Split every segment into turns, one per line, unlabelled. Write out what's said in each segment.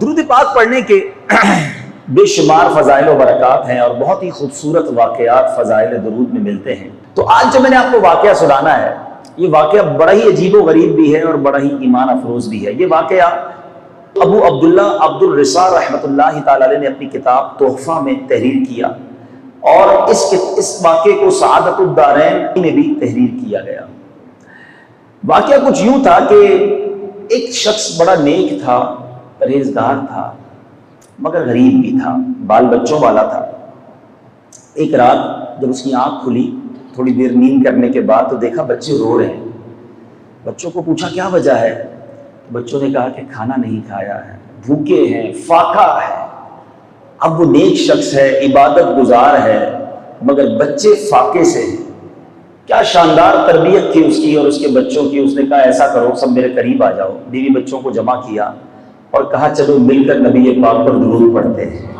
درود پاک پڑھنے کے بے شمار فضائل و برکات ہیں اور بہت ہی خوبصورت واقعات فضائل درود میں ملتے ہیں۔ تو آج جو میں نے آپ کو واقعہ سنانا ہے، یہ واقعہ بڑا ہی عجیب و غریب بھی ہے اور بڑا ہی ایمان افروز بھی ہے۔ یہ واقعہ ابو عبداللہ عبد الرسا رحمۃ اللہ تعالی علیہ نے اپنی کتاب تحفہ میں تحریر کیا، اور اس واقعے کو سعادت الدارین میں بھی تحریر کیا گیا۔ واقعہ کچھ یوں تھا کہ ایک شخص بڑا نیک تھا، پرہیزگار تھا، مگر غریب بھی تھا، بال بچوں والا تھا۔ ایک رات جب اس کی آنکھ کھلی تھوڑی دیر نیند کرنے کے بعد تو دیکھا بچے رو رہے ہیں۔ بچوں کو پوچھا کیا وجہ ہے؟ بچوں نے کہا کہ کھانا نہیں کھایا ہے، بھوکے ہیں، فاقہ ہے۔ اب وہ نیک شخص ہے، عبادت گزار ہے، مگر بچے فاقے سے ہیں۔ کیا شاندار تربیت تھی اس کی اور اس کے بچوں کی۔ اس نے کہا ایسا کرو سب میرے قریب آ جاؤ۔ بیوی بچوں کو جمع کیا اور کہا چلو مل کر نبی پاک پر درود پڑھتے ہیں۔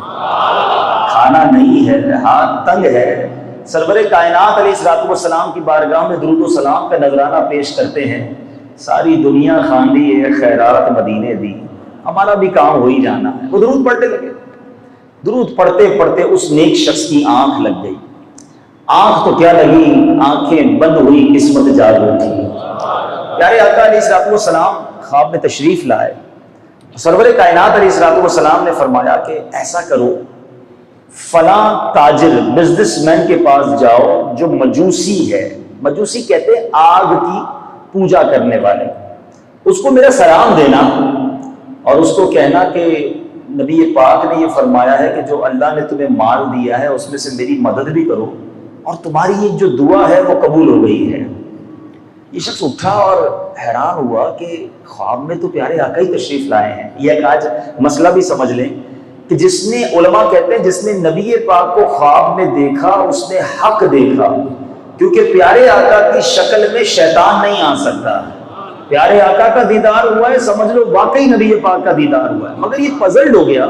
کھانا نہیں ہے، ہاتھ تنگ ہے، سرور کائنات علیہ الصلوۃ والسلام کی بارگاہ میں درود و سلام کا نذرانہ پیش کرتے ہیں۔ ساری دنیا خاندی ہے، خیرات مدینے دی، ہمارا بھی کام ہو ہی جانا ہے۔ وہ درود پڑھتے لگے۔ درود پڑھتے پڑھتے اس نیک شخص کی آنکھ لگ گئی۔ آنکھ تو کیا لگی، آنکھیں بند ہوئی، قسمت جاگ اٹھی۔ پیارے آقا علیہ الصلوۃ والسلام خواب میں تشریف لائے۔ سرور کائنات علیہ الصلوۃ والسلام نے فرمایا کہ ایسا کرو، فلاں تاجر بزنس مین کے پاس جاؤ جو مجوسی ہے، مجوسی کہتے ہیں آگ کی پوجا کرنے والے، اس کو میرا سلام دینا اور اس کو کہنا کہ نبی پاک نے یہ فرمایا ہے کہ جو اللہ نے تمہیں مال دیا ہے اس میں سے میری مدد بھی کرو، اور تمہاری یہ جو دعا ہے وہ قبول ہو گئی ہے۔ یہ شخص اٹھا اور حیران ہوا کہ خواب میں تو پیارے آقا ہی تشریف لائے ہیں۔ یہ ایک آج مسئلہ بھی سمجھ لیں کہ جس نے، علماء کہتے ہیں جس نے نبی پاک کو خواب میں دیکھا اس نے حق دیکھا، کیونکہ پیارے آقا کی شکل میں شیطان نہیں آ سکتا۔ پیارے آقا کا دیدار ہوا ہے، سمجھ لو واقعی نبی پاک کا دیدار ہوا ہے۔ مگر یہ پزلڈ ہو گیا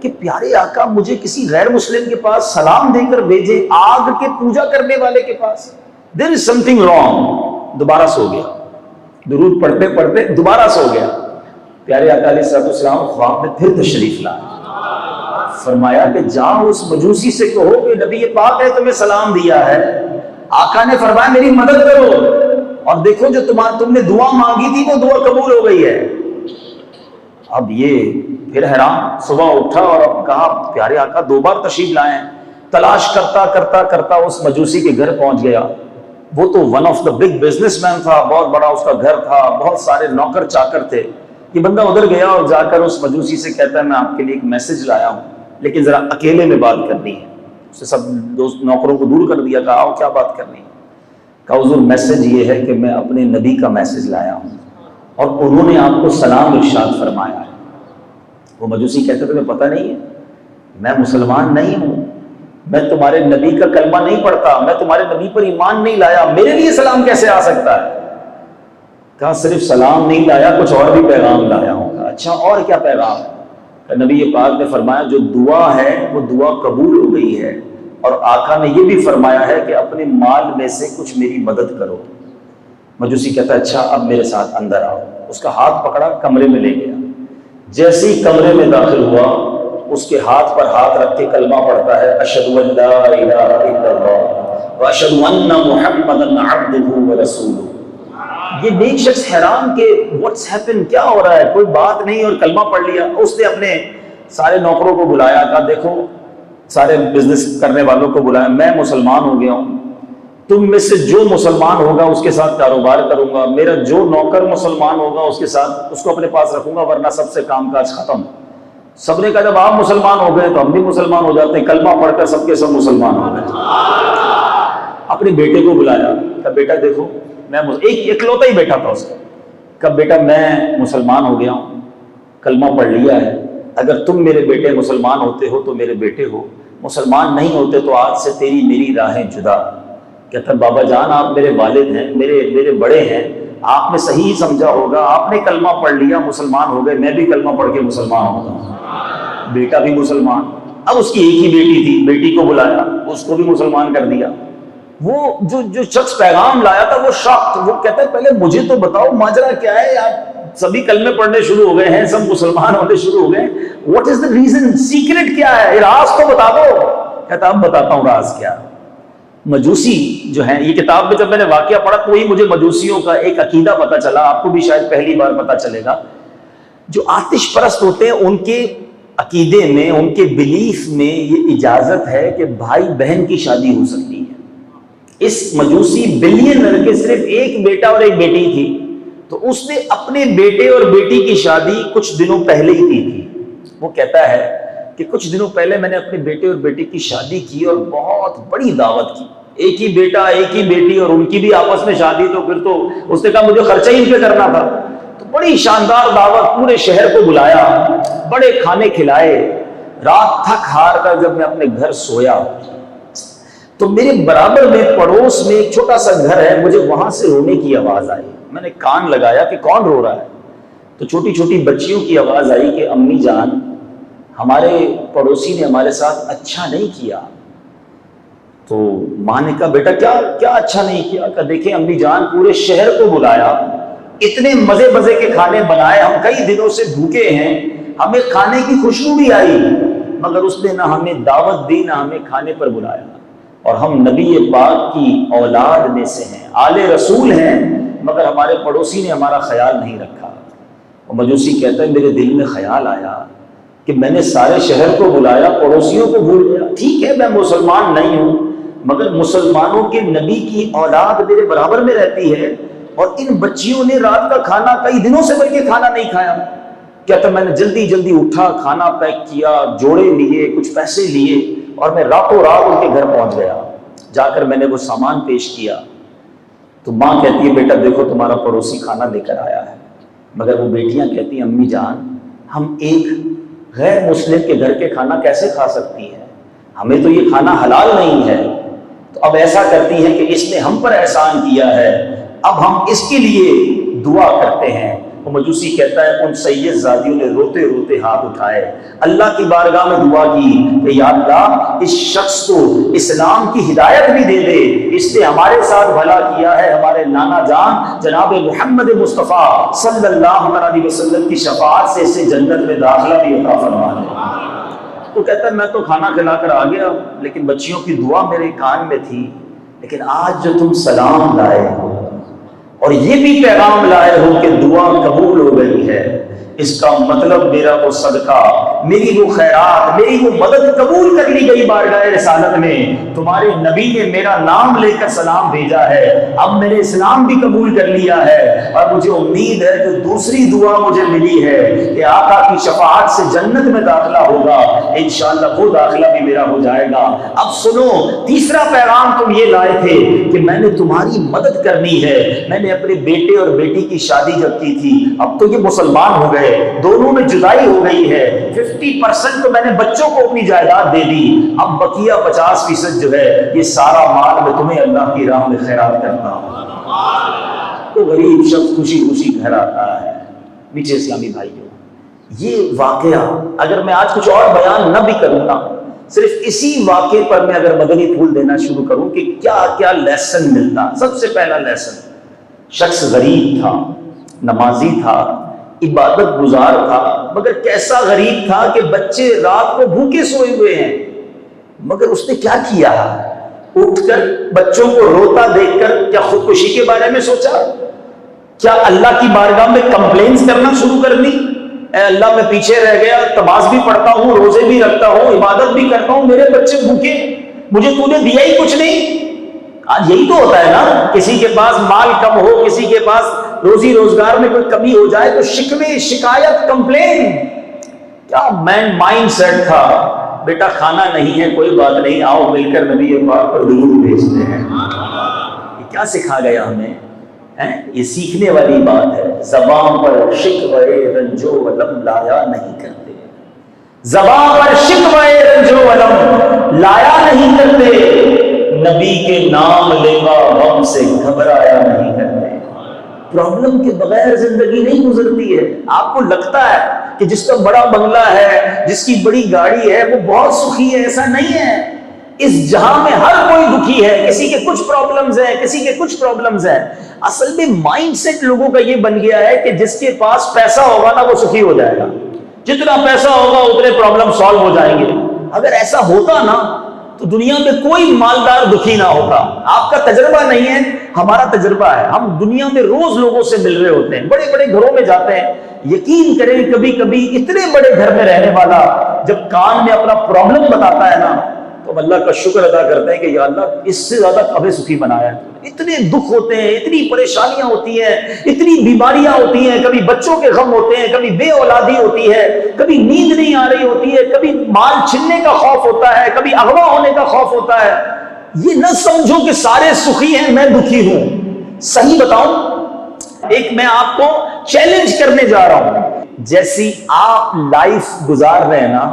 کہ پیارے آقا مجھے کسی غیر مسلم کے پاس سلام دے کر بھیجے، آگ کے پوجا کرنے والے کے پاس۔ There is something wrong۔ دوبارہ سو گیا، درود پڑھتے پڑھتے دوبارہ سو گیا۔ پیارے آقا علیہ الصلوۃ والسلام خواب میں پھر تشریف لائے۔ فرمایا کہ جاؤ اس مجوسی سے کہو کہ نبی پاک نے تمہیں سلام دیا ہے۔ آقا نے فرمایا میری مدد کرو، اور دیکھو جو تم نے دعا مانگی تھی وہ دعا قبول ہو گئی ہے۔ اب یہ پھر حیران، صبح اٹھا اور اب کہا پیارے آقا دو بار تشریف لائے ہیں۔ تلاش کرتا کرتا کرتا اس مجوسی کے گھر پہنچ گیا۔ وہ تو one of the big business man تھا، بہت بڑا اس کا گھر تھا، بہت سارے نوکر چاکر تھے۔ یہ بندہ ادھر گیا اور جا کر اس مجوسی سے کہتا ہے میں آپ کے لیے ایک میسج لایا ہوں، لیکن ذرا اکیلے میں بات کرنی ہے۔ اس نے سب دوست نوکروں کو دور کر دیا، کہا آؤ کیا بات کرنی ہے؟ کہا حضور میسج یہ ہے کہ میں اپنے نبی کا میسج لایا ہوں اور انہوں نے آپ کو سلام ارشاد فرمایا ہے۔ وہ مجوسی کہتے تمہیں پتہ نہیں ہے میں مسلمان نہیں ہوں، میں تمہارے نبی کا کلمہ نہیں پڑھتا، میں تمہارے نبی پر ایمان نہیں لایا، میرے لیے سلام کیسے آ سکتا ہے؟ کہا صرف سلام نہیں لایا، کچھ اور بھی پیغام لایا ہوں۔ اچھا اور کیا پیغام ہے؟ کہ نبی پاک نے فرمایا جو دعا ہے وہ دعا قبول ہو گئی ہے، اور آقا نے یہ بھی فرمایا ہے کہ اپنے مال میں سے کچھ میری مدد کرو۔ مجوسی کہتا ہے اچھا اب میرے ساتھ اندر آؤ۔ اس کا ہاتھ پکڑا، کمرے میں لے گیا۔ جیسے ہی کمرے میں داخل ہوا اس کے ہاتھ پر ہاتھ رکھ کے کلمہ پڑھتا ہے، اشہد ان لا الہ الا اللہ واشہد ان محمدا عبدہ ورسولہ۔ یہ نیک شخص حیران کہ واٹس ہیپن، کیا ہو رہا ہے؟ کوئی بات نہیں، اور کلمہ پڑھ لیا۔ اس نے اپنے سارے نوکروں کو بلایا، کہا دیکھو سارے بزنس کرنے والوں کو بلایا، میں مسلمان ہو گیا ہوں، تم میں سے جو مسلمان ہوگا اس کے ساتھ کاروبار کروں گا، میرا جو نوکر مسلمان ہوگا اس کے ساتھ اس کو اپنے پاس رکھوں گا، ورنہ سب سے کام کاج ختم۔ سب نے کہا جب آپ مسلمان ہو گئے تو ہم بھی مسلمان ہو جاتے ہیں، کلمہ پڑھ کر سب کے سب مسلمان ہو گئے۔ اپنے بیٹے کو بلایا، کہا بیٹا دیکھو میں ایک اکلوتا ہی بیٹا تھا اس کا، کہا بیٹا میں مسلمان ہو گیا ہوں، کلمہ پڑھ لیا ہے، اگر تم میرے بیٹے مسلمان ہوتے ہو تو میرے بیٹے ہو، مسلمان نہیں ہوتے تو آج سے تیری میری راہیں جدا۔ کہتا بابا جان آپ میرے والد ہیں، میرے بڑے ہیں، آپ نے صحیح سمجھا ہوگا، آپ نے کلمہ پڑھ لیا مسلمان ہو گئے، میں بھی کلمہ پڑھ کے مسلمان ہو گیا۔ بیٹا بھی مسلمان۔ اب اس کی ایک ہی بیٹی تھی، بیٹی کو بلایا، اس کو بھی مسلمان کر دیا۔ وہ جو شخص پیغام لایا تھا وہ شاکت، وہ کہتا ہے پہلے مجھے تو بتاؤ ماجرا کیا ہے، آپ سبھی کلمے پڑھنے شروع ہو گئے ہیں، سب مسلمان ہونے شروع ہو گئے، what is the reason? Secret کیا ہے؟ راز تو بتا دو۔ کہتا اب بتاتا ہوں راز کیا۔ مجوسی جو ہیں، یہ کتاب میں جب میں نے واقعہ پڑھا تو وہی مجھے مجوسیوں کا ایک عقیدہ پتہ چلا، آپ کو بھی شاید پہلی بار پتہ چلے گا۔ جو آتش پرست ہوتے ہیں ان کے عقیدے میں، ان کے بلیف میں یہ اجازت ہے کہ بھائی بہن کی شادی ہو سکتی ہے۔ اس مجوسی بلینر کے صرف ایک بیٹا اور ایک بیٹی تھی، تو اس نے اپنے بیٹے اور بیٹی کی شادی کچھ دنوں پہلے ہی کی تھی۔ وہ کہتا ہے کہ کچھ دنوں پہلے میں نے اپنے بیٹے اور بیٹی کی شادی کی اور بہت بڑی دعوت کی، ایک ہی بیٹا ایک ہی بیٹی اور ان کی بھی آپس میں شادی، تو پھر تو اس نے کہا مجھے خرچہ ہی ان پہ کرنا تھا، تو بڑی شاندار دعوت، پورے شہر کو بلایا، بڑے کھانے کھلائے۔ رات تھک ہار کر جب میں اپنے گھر سویا تو میرے برابر میں پڑوس میں ایک چھوٹا سا گھر ہے، مجھے وہاں سے رونے کی آواز آئی۔ میں نے کان لگایا کہ کون رو رہا ہے، تو چھوٹی چھوٹی بچیوں کی آواز آئی کہ امی جان ہمارے پڑوسی نے ہمارے ساتھ اچھا نہیں کیا۔ تو ماں نے کہا بیٹا کیا اچھا نہیں کیا؟ کہ دیکھیں امی جان پورے شہر کو بلایا، اتنے مزے مزے کے کھانے بنائے، ہم کئی دنوں سے بھوکے ہیں، ہمیں کھانے کی خوشبو بھی آئی، مگر اس نے نہ ہمیں دعوت دی نہ ہمیں کھانے پر بلایا، اور ہم نبی پاک کی اولاد میں سے ہیں، آل رسول ہیں، مگر ہمارے پڑوسی نے ہمارا خیال نہیں رکھا۔ اور مجوسی کہتا ہے میرے دل میں خیال آیا کہ میں نے سارے شہر کو بلایا، پڑوسیوں کو بھول گیا۔ ٹھیک ہے میں مسلمان نہیں ہوں، مگر مسلمانوں کے نبی کی اولاد میرے برابر میں رہتی ہے، اور ان بچیوں نے رات کا کھانا کئی دنوں سے بلکہ کھانا نہیں کھایا۔ کہتا میں نے جلدی جلدی اٹھا، کھانا پیک کیا، جوڑے لیے، کچھ پیسے لیے، اور میں راتوں رات ان کے گھر پہنچ گیا۔ جا کر میں نے وہ سامان پیش کیا تو ماں کہتی ہے بیٹا دیکھو تمہارا پڑوسی کھانا لے کر آیا ہے، مگر وہ بیٹیاں کہتی ہیں امی جان ہم ایک غیر مسلم کے گھر کے کھانا کیسے کھا سکتی ہیں، ہمیں تو یہ کھانا حلال نہیں ہے۔ تو اب ایسا کرتی ہیں کہ اس نے ہم پر احسان کیا ہے، اب ہم اس کے لیے دعا کرتے ہیں۔ وہ مجوسی کہتا ہے ان سید زادیوں نے روتے روتے ہاتھ اٹھائے، اللہ کی بارگاہ میں دعا کی کہ یا اللہ اس شخص کو اسلام کی ہدایت بھی دے دے، اس نے ہمارے ساتھ بھلا کیا ہے، ہمارے نانا جان جناب محمد مصطفیٰ صلی اللہ علیہ وسلم کی شفاعت سے اسے جنت میں داخلہ بھی عطا فرما دے۔ وہ کہتا ہے میں تو کھانا کھلا کر آ گیا، لیکن بچیوں کی دعا میرے کان میں تھی، لیکن آج جو تم سلام لائے ہو اور یہ بھی پیغام لائے ہو کہ دعا قبول ہو گئی ہے، اس کا مطلب میرا وہ صدقہ، میری وہ خیرات، میری وہ مدد قبول کر لی گئی بارگاہ رسالت میں، تمہارے نبی نے میرا نام لے کر سلام بھیجا ہے، اب میں نے اسلام بھی قبول کر لیا ہے، اور مجھے امید ہے کہ دوسری دعا مجھے ملی ہے کہ آقا کی شفاعت سے جنت میں داخلہ ہوگا، انشاءاللہ وہ داخلہ بھی میرا ہو جائے گا۔ اب سنو تیسرا پیغام تم یہ لائے تھے کہ میں نے تمہاری مدد کرنی ہے، میں نے اپنے بیٹے اور بیٹی کی شادی جب کی تھی، اب تو یہ مسلمان ہو گئے، دونوں میں جدائی ہو گئی ہے، 50% تو میں نے بچوں کو اپنی جائیداد دے دی، اب بقیہ 50% جو ہے یہ سارا مال میں تمہیں اللہ کی راہ میں خیرات کرتا ہوں۔ تو غریب شخص خوشی خوشی گھر آتا ہے۔ میٹھے اسلامی بھائیوں، یہ واقعہ اگر میں آج کچھ اور بیان نہ بھی کروں نا، صرف اسی واقعے پر میں اگر مدنی پھول دینا شروع کروں کہ کیا کیا لیسن ملتا۔ سب سے پہلا لیسن، شخص غریب تھا، نمازی تھا، عبادت گزار تھا، مگر کیسا غریب تھا کہ بچے رات کو بھوکے سوئے ہوئے ہیں، مگر اس نے کیا کیا؟ اٹھ کر بچوں کو روتا دیکھ کر کیا خودکشی کے بارے میں سوچا؟ کیا اللہ کی بارگاہ میں کمپلینس کرنا شروع کر دی؟ اے اللہ میں پیچھے رہ گیا، نماز بھی پڑھتا ہوں، روزے بھی رکھتا ہوں، عبادت بھی کرتا ہوں، میرے بچے بھوکے، مجھے تو نے دیا ہی کچھ نہیں۔ آج یہی تو ہوتا ہے نا، کسی کے پاس مال کم ہو، کسی کے پاس روزی روزگار میں کوئی کمی ہو جائے تو شکوے، شکایت، کمپلین۔ کیا مائنڈ سیٹ تھا، بیٹا کھانا نہیں ہے کوئی بات نہیں، آؤ مل کر نبی پاک پر درود بھیجتے ہیں۔ یہ کیا سکھا گیا ہمیں؟ یہ سیکھنے والی بات ہے۔ زبان پر شکوے رنجو علم لایا نہیں کرتے، زبان پر شکوے رنجو علم لایا نہیں کرتے، نبی کے نام لیوا غم سے گھبرایا نہیں کرتے۔ پرابلم کے بغیر زندگی نہیں گزرتی ہے۔ آپ کو لگتا ہے کہ جس کا بڑا بنگلہ ہے، جس کی بڑی گاڑی ہے، وہ بہت سخی ہے، ایسا نہیں ہے۔ اس جہاں میں ہر کوئی دکھی ہے، کسی کے کچھ پرابلمز ہیں، کسی کے کچھ پرابلمز ہیں۔ اصل میں مائنڈ سیٹ لوگوں کا یہ بن گیا ہے کہ جس کے پاس پیسہ ہوگا نا وہ سخی ہو جائے گا، جتنا پیسہ ہوگا اتنے پرابلم سالو ہو جائیں گے۔ اگر ایسا ہوتا نا تو دنیا میں کوئی مالدار دکھی نہ ہوتا۔ آپ کا تجربہ نہیں ہے، ہمارا تجربہ ہے۔ ہم دنیا میں روز لوگوں سے مل رہے ہوتے ہیں، بڑے بڑے گھروں میں جاتے ہیں، یقین کریں کبھی کبھی اتنے بڑے گھر میں رہنے والا جب کان میں اپنا پرابلم بتاتا ہے نا تو ہم اللہ کا شکر ادا کرتے ہیں کہ یا اللہ اس سے زیادہ کبھی سخی بنایا ہے۔ اتنے دکھ ہوتے ہیں، اتنی پریشانیاں ہوتی ہیں، اتنی بیماریاں ہوتی ہیں، کبھی بچوں کے غم ہوتے ہیں، کبھی بے اولادی ہوتی ہے، کبھی نیند نہیں آ رہی ہوتی ہے، کبھی مال چھننے کا خوف ہوتا ہے، کبھی اغوا ہونے کا خوف ہوتا ہے۔ یہ نہ سمجھو کہ سارے سخی ہیں میں دکھی ہوں۔ صحیح بتاؤں، ایک میں آپ کو چیلنج کرنے جا رہا ہوں، جیسی آپ لائف گزار رہے ہیں نا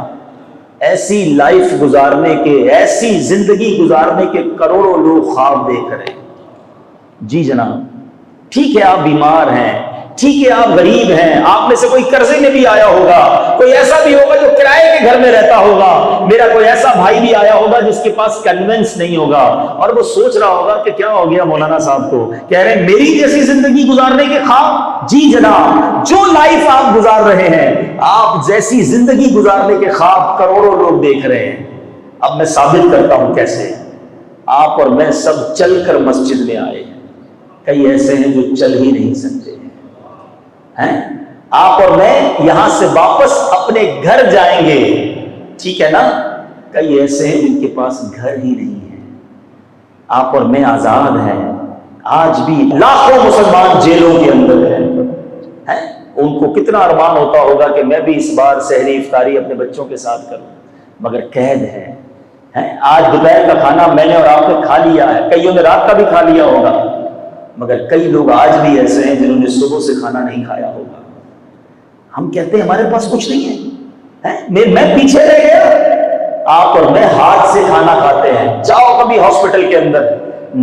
ایسی لائف گزارنے کے، ایسی زندگی گزارنے کے کروڑوں لوگ خواب دیکھ رہے ہیں۔ جی جناب، ٹھیک ہے آپ بیمار ہیں، ٹھیک ہے آپ غریب ہیں، آپ میں سے کوئی قرضے میں بھی آیا ہوگا، کوئی ایسا بھی ہوگا جو کرائے کے گھر میں رہتا ہوگا، میرا کوئی ایسا بھائی بھی آیا ہوگا جس کے پاس کنوینس نہیں ہوگا اور وہ سوچ رہا ہوگا کہ کیا ہو گیا مولانا صاحب کو، کہہ رہے ہیں میری جیسی زندگی گزارنے کے خواب۔ جی جناب، جو لائف آپ گزار رہے ہیں، آپ جیسی زندگی گزارنے کے خواب کروڑوں لوگ دیکھ رہے ہیں۔ اب میں ثابت کرتا ہوں کیسے۔ آپ اور میں سب چل کر مسجد میں آئے ہیں، کئی ایسے ہیں جو چل ہی نہیں سکتے ہیں۔ آپ اور میں یہاں سے واپس اپنے گھر جائیں گے، ٹھیک ہے نا، کئی ایسے ہیں جن کے پاس گھر ہی نہیں ہے۔ آپ اور میں آزاد ہیں، آج بھی لاکھوں مسلمان جیلوں کے اندر ہیں۔ ان کو کتنا ارمان ہوتا ہوگا کہ میں بھی اس بار سحری افطاری اپنے بچوں کے ساتھ کروں، مگر قید ہے۔ آج دوپہر کا کھانا میں نے اور آپ نے کھا لیا ہے، کئیوں نے رات کا بھی کھا لیا ہوگا، مگر کئی لوگ آج بھی ایسے ہیں جنہوں نے صبح سے کھانا نہیں کھایا ہوگا۔ ہم کہتے ہیں ہمارے پاس کچھ نہیں ہے، میں پیچھے رہ گیا۔ آپ اور میں ہاتھ سے کھانا کھاتے ہیں۔ جاؤ کبھی ہاسپٹل کے اندر،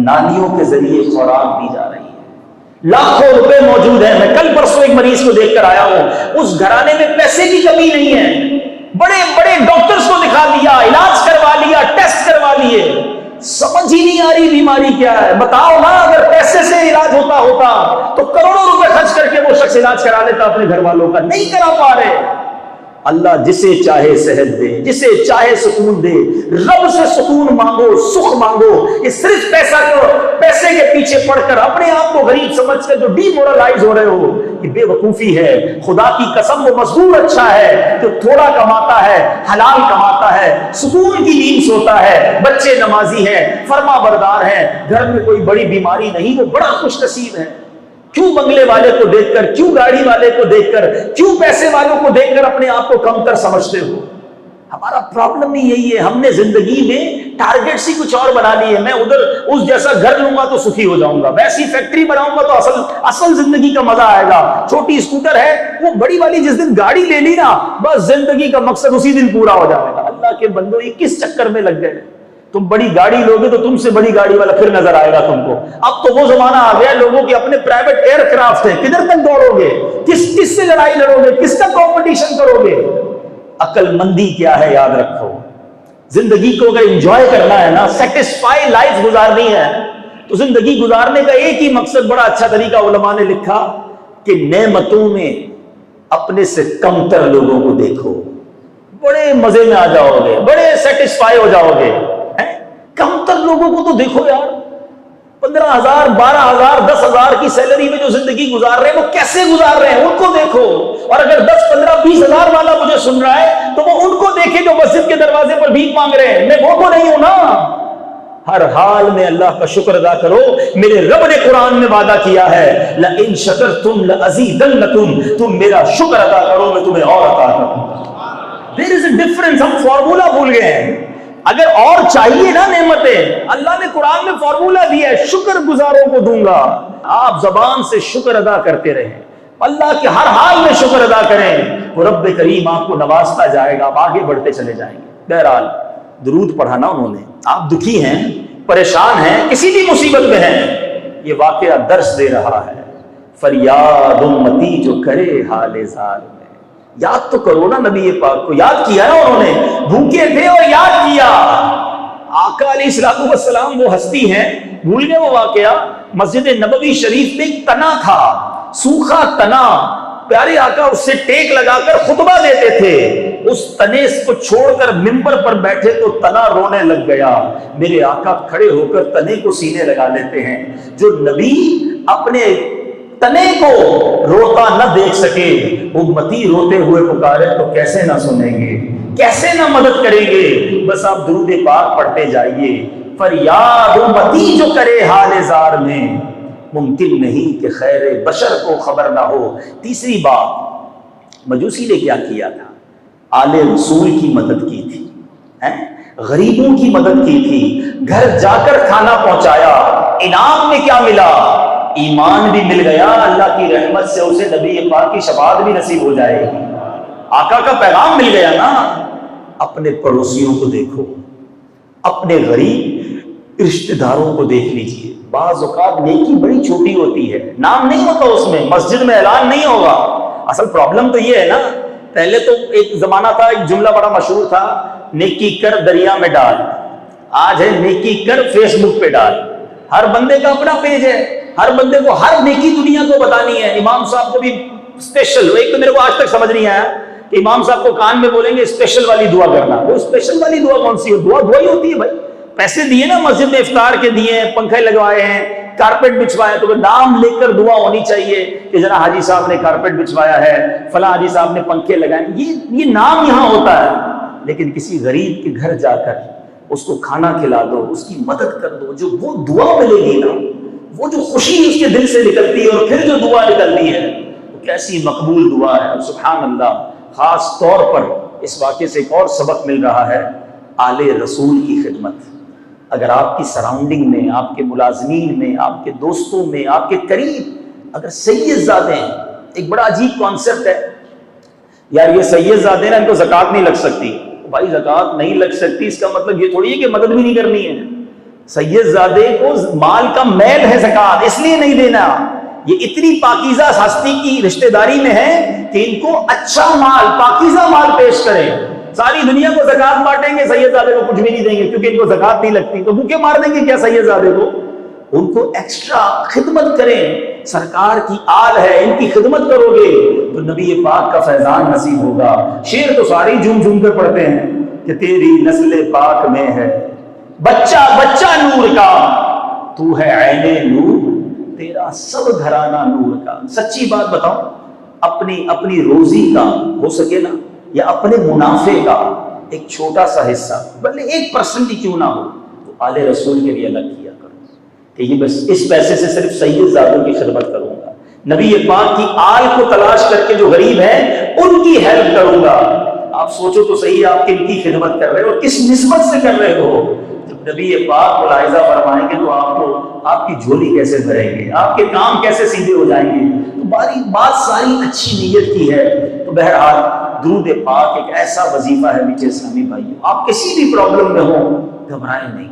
نانیوں کے ذریعے خوراک دی جا رہی ہے، لاکھوں روپے موجود ہیں۔ میں کل پرسوں ایک مریض کو دیکھ کر آیا ہوں، اس گھرانے میں پیسے کی کمی نہیں ہے، بڑے بڑے ڈاکٹرز کو دکھا لیا، علاج کروا لیا، ٹیسٹ کروا لیے، سمجھ ہی نہیں آ رہی بیماری کیا ہے۔ بتاؤ نا، اگر پیسے سے علاج ہوتا تو کروڑوں روپے خرچ کر کے وہ شخص علاج کرا لیتا اپنے گھر والوں کا، نہیں کرا پا رہے۔ اللہ جسے چاہے صحت دے، جسے چاہے سکون دے۔ رب سے سکون مانگو، سکھ مانگو۔ یہ صرف پیسے کے پیچھے پڑ کر اپنے آپ کو غریب سمجھ کر جو ڈی مورلائز ہو رہے ہو، یہ بے وقوفی ہے۔ خدا کی قسم، وہ مزدور اچھا ہے جو تھوڑا کماتا ہے، حلال کماتا ہے، سکون کی نیند سوتا ہے، بچے نمازی ہیں، فرما بردار ہیں، گھر میں کوئی بڑی بیماری نہیں، وہ بڑا خوش نصیب ہے۔ کیوں بنگلے والے کو دیکھ کر، کیوں گاڑی والے کو دیکھ کر، کیوں پیسے والوں کو دیکھ کر اپنے آپ کو کم تر سمجھتے ہو؟ ہمارا پرابلم ہی یہی ہے، ہم نے زندگی میں ٹارگیٹس ہی کچھ اور بنا لی ہے۔ میں ادھر اس جیسا گھر لوں گا تو سخی ہو جاؤں گا، ویسی فیکٹری بناؤں گا تو اصل زندگی کا مزہ آئے گا۔ چھوٹی اسکوٹر ہے، وہ بڑی والی جس دن گاڑی لے لی نا، بس زندگی کا مقصد اسی دن پورا ہو جائے گا۔ اللہ کے بندو، یہ کس چکر میں لگ گئے؟ تم بڑی گاڑی لوگے تو تم سے بڑی گاڑی والا پھر نظر آئے گا تم کو۔ اب تو وہ زمانہ آ گیا، لوگوں کے اپنے پرائیویٹ ایئر کرافٹ ہیں، کدھر تک دوڑو گے؟ کس سے لڑائی لڑو گے؟ کس کا کمپٹیشن کرو گے؟ عقل مندی کیا ہے یاد رکھو۔ زندگی کو اگر انجوائے کرنا ہے نا، سیٹسفائی لائف گزارنی ہے، تو زندگی گزارنے کا ایک ہی مقصد، بڑا اچھا طریقہ علماء نے لکھا کہ نعمتوں میں اپنے سے کمتر لوگوں کو دیکھو، بڑے مزے میں آ جاؤ گے، بڑے سیٹسفائی ہو جاؤ گے۔ کمتر لوگوں کو تو دیکھو یار، 15,000 12,000 10,000 کی سیلری میں جو زندگی گزار رہے ہیں، وہ کیسے گزار رہے ہیں ان کو دیکھو۔ اور اگر 10 15 20 ہزار والا مجھے سن رہا ہے تو وہ ان کو دیکھے جو مسجد کے دروازے پر بھیک مانگ رہے ہیں، میں وہ تو نہیں ہوں نا۔ ہر حال میں اللہ کا شکر ادا کرو۔ میرے رب نے قرآن میں وعدہ کیا ہے، لَإِن شَكَرْتُمْ لَأَزِيدَنَّكُمْ، تم میرا شکر ادا کرو میں تمہیں اور عطا کروں گا۔ There is a difference۔ ہم فارمولا بھول گئے ہیں۔ اگر اور چاہیے نا نعمتیں، اللہ نے قرآن میں فارمولا دیا ہے، شکر گزاروں کو دوں گا۔ آپ زبان سے شکر ادا کرتے رہیں، اللہ کے ہر حال میں شکر ادا کریں، وہ رب کریم آپ کو نوازتا جائے گا، آپ آگے بڑھتے چلے جائیں گے۔ بہرحال درود پڑھا نا انہوں نے۔ آپ دکھی ہیں، پریشان ہیں، کسی بھی مصیبت میں ہیں، یہ واقعہ درس دے رہا ہے۔ فریاد امتی جو کرے حال زار میں، یاد تو کرو نا نبی پاک کو، یاد کیا نا انہوں نے، بھوکے تھے اور یاد کیا۔ آقا آقا علیہ الصلوۃ والسلام وہ ہستی ہیں، بھول گئے وہ واقعہ؟ مسجد نبوی شریف میں ایک تنا تھا، سوکھا تنا، پیارے آقا اس سے ٹیک لگا کر خطبہ دیتے تھے، اس تنے کو چھوڑ کر منبر پر بیٹھے تو تنا رونے لگ گیا۔ میرے آقا کھڑے ہو کر تنے کو سینے لگا لیتے ہیں۔ جو نبی اپنے تنے کو روتا نہ دیکھ سکے، امتی روتے ہوئے پکارے تو کیسے نہ سنیں گے، کیسے نہ مدد کریں گے؟ بس آپ درود پاک پڑھتے جائیے، فریاد امتی جو کرے حال زار میں، ممکن نہیں کہ خیر بشر کو خبر نہ ہو۔ تیسری بات، مجوسی نے کیا کیا تھا؟ آل رسول کی مدد کی تھی، غریبوں کی مدد کی تھی، گھر جا کر کھانا پہنچایا۔ انعام میں کیا ملا؟ ایمان بھی مل گیا، اللہ کی رحمت سے اسے نبی پاک کی شفاعت بھی نصیب ہو جائے گی، آقا کا پیغام مل گیا نا۔ اپنے پڑوسیوں کو دیکھو، اپنے غریب رشتہ داروں کو دیکھ لیجئے۔ بعض اوقات نیکی بڑی چھوٹی ہوتی ہے، نام نہیں ہوتا اس میں، مسجد میں اعلان نہیں ہوگا۔ اصل پرابلم تو یہ ہے نا، پہلے تو ایک زمانہ تھا، ایک جملہ بڑا مشہور تھا، نیکی کر دریا میں ڈال۔ آج ہے نیکی کر فیس بک پہ ڈال۔ ہر بندے کا اپنا پیج ہے، ہر بندے کو ہر نیکی دنیا کو بتانی ہے۔ امام صاحب کو بھی اسپیشل، ایک تو میرے کو آج تک سمجھ نہیں آیا کہ امام صاحب کو کان میں بولیں گے اسپیشل والی دعا کرنا۔ وہ اسپیشل والی دعا کون سی ہے؟ دعا ہی ہوتی ہے بھائی۔ پیسے دیے نا مسجد میں، افطار کے دیے ہیں، پنکھے لگوائے ہیں، کارپیٹ بچھوایا، تو نام لے کر دعا ہونی چاہیے کہ جناب حاجی صاحب نے کارپیٹ بچھوایا ہے، فلاں حاجی صاحب نے پنکھے لگائے۔ یہ نام یہاں ہوتا ہے، لیکن کسی غریب کے گھر جا کر اس کو کھانا کھلا دو، اس کی مدد کر دو، جو وہ دعا ملے گی نا، وہ جو خوشی اس کے دل سے نکلتی ہے اور پھر جو دعا نکلتی ہے وہ کیسی مقبول دعا ہے، سبحان اللہ۔ خاص طور پر اس واقعے سے ایک اور سبق مل رہا ہے، آل رسول کی خدمت۔ اگر آپ کی سراؤنڈنگ میں، آپ کے ملازمین میں، آپ کے دوستوں میں، آپ کے قریب اگر سید زادے ہیں، ایک بڑا عجیب کانسیپٹ ہے یار، یہ سید زادے ہیں نا، ان کو زکوٰۃ نہیں لگ سکتی۔ بھائی زکوٰۃ نہیں لگ سکتی اس کا مطلب یہ تھوڑی ہے کہ مدد بھی نہیں کرنی ہے۔ سید زادے کو مال کا میل ہے زکوٰۃ، اس لیے نہیں دینا۔ یہ اتنی پاکیزہ ہستی کی رشتہ داری میں ہے کہ ان کو اچھا مال، پاکیزہ مال پیش کریں۔ ساری دنیا کو زکوٰۃ بانٹیں گے، سید زادے کو کچھ بھی نہیں دیں گے کیونکہ ان کو زکوٰۃ نہیں لگتی، تو بھوکے مار دیں گے کیا سید زادے کو؟ ان کو ایکسٹرا خدمت کریں، سرکار کی آل ہے، ان کی خدمت کرو گے تو نبی پاک کا فیضان نصیب ہوگا۔ شعر تو ساری جھوم جھوم کر پڑھتے ہیں کہ تیری نسل پاک میں ہے بچہ بچہ نور کا، تو ہے عین نور، تیرا سب گھرانہ نور کا۔ سچی بات بتاؤ، اپنی روزی کا ہو سکے نا، یا اپنے منافع کا ایک چھوٹا سا حصہ، بلکہ 1% ہی کیوں نہ ہو، تو آل رسول کے لیے الگ کیا کرو کہ یہ بس اس پیسے سے صرف سید زادوں کی خدمت کروں گا، نبی پاک کی آل کو تلاش کر کے جو غریب ہیں ان کی ہیلپ کروں گا۔ آپ سوچو تو صحیح، آپ کن کی خدمت کر رہے ہو، کس نسبت سے کر رہے ہو؟ جب نبی پاک ملاحظہ فرمائیں گے تو آپ کی جھولی کیسے بھریں گے، آپ کے کام کیسے سیدھے ہو جائیں گے؟ تو بات ساری اچھی نیت کی ہے۔ تو بہرحال درود پاک ایک ایسا وظیفہ ہے میٹھے اسلامی بھائیوں، آپ کسی بھی پرابلم میں ہوں گھبرائیں نہیں،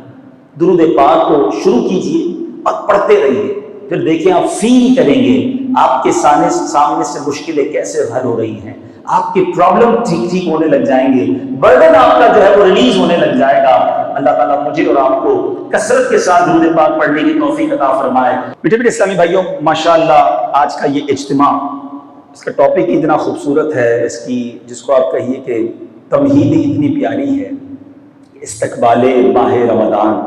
درود پاک کو شروع کیجئے اور پڑھتے رہیے، پھر دیکھیں آپ فیل کریں گے آپ کے سامنے سے مشکلیں کیسے حل ہو رہی ہیں، آپ کے پرابلم ٹھیک ہونے لگ جائیں گے، برڈن آپ کا جو ہے وہ ریلیز ہونے لگ جائے گا۔ اللہ تعالیٰ مجھے اور آپ کو کثرت کے ساتھ درود پاک پڑھنے کی توفیق عطا فرمائے۔ میٹھے اسلامی بھائیوں، ماشاءاللہ آج کا یہ اجتماع، اس کا ٹاپک اتنا خوبصورت ہے، اس کی جس کو آپ کہیے کہ تمہید اتنی پیاری ہے، استقبال ماہ رمضان۔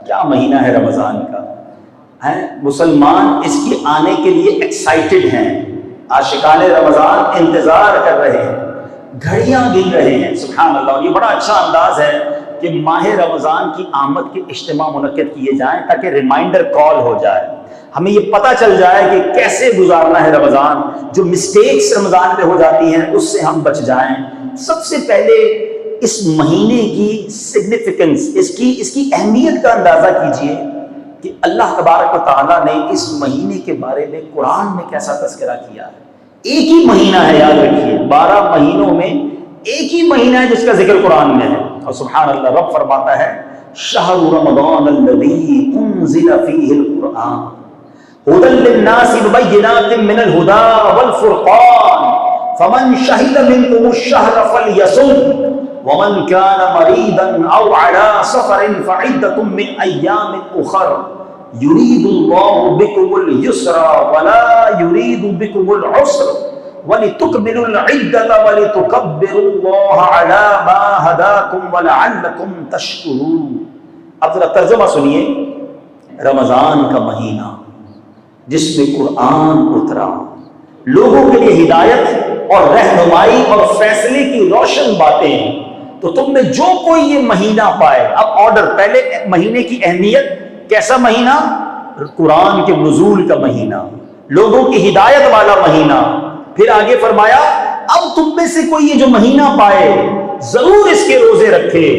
کیا مہینہ ہے رمضان کا، مسلمان اس کے آنے کے لیے ایکسائٹڈ ہیں، عاشقان رمضان انتظار کر رہے ہیں، گھڑیاں گن رہے ہیں، سبحان اللہ۔ یہ بڑا اچھا انداز ہے کہ ماہ رمضان کی آمد کے اجتماع منعقد کیے جائیں تاکہ ریمائنڈر کال ہو جائے، ہمیں یہ پتہ چل جائے کہ کیسے گزارنا ہے رمضان، جو مسٹیکس رمضان میں ہو جاتی ہیں اس سے ہم بچ جائیں۔ سب سے پہلے اس مہینے کی سگنیفیکنس، اس کی اہمیت کا اندازہ کیجئے کہ اللہ تبارک و تعالیٰ نے اس مہینے کے بارے میں قرآن میں کیسا تذکرہ کیا ہے۔ ایک ہی مہینہ ہے، یاد رکھیے، 12 مہینوں میں ایک ہی مہینہ ہے جس کا ذکر قرآن میں ہے، اور سبحان اللہ رب فرماتا ہے شہر رمضان الذی انزل فیہ القرآن ہدی للناس ببینات من الہدی والفرقان فمن شہد منکم الشہر فلیصم وَمَنْ كَانَ مَرِيضًا أَوْ عَلَى سَفَرٍ فَعِدَّةٌ مِّنْ أَيَّامٍ أُخَرَ يُرِيدُ اللَّهُ بِكُمُ الْيُسْرَ وَلَا يُرِيدُ بِكُمُ الْعُسْرَ وَلِتُكْمِلُوا الْعِدَّةَ وَلِتُكَبِّرُوا اللَّهَ عَلَى مَا هَدَاكُمْ وَلَعَلَّكُمْ تَشْكُرُونَ۔ اب ذرا ترجمہ سنیے۔ رمضان کا مہینہ جس میں قرآن اترا، لوگوں کے لیے ہدایت اور رہنمائی اور فیصلے کی روشن باتیں ہیں، تو تم میں جو کوئی یہ مہینہ پائے۔ اب آرڈر، پہلے مہینے کی اہمیت، کیسا مہینہ؟ قرآن کے نزول کا مہینہ، لوگوں کی ہدایت والا مہینہ۔ پھر آگے فرمایا اب تم میں سے کوئی یہ جو مہینہ پائے ضرور اس کے روزے رکھے،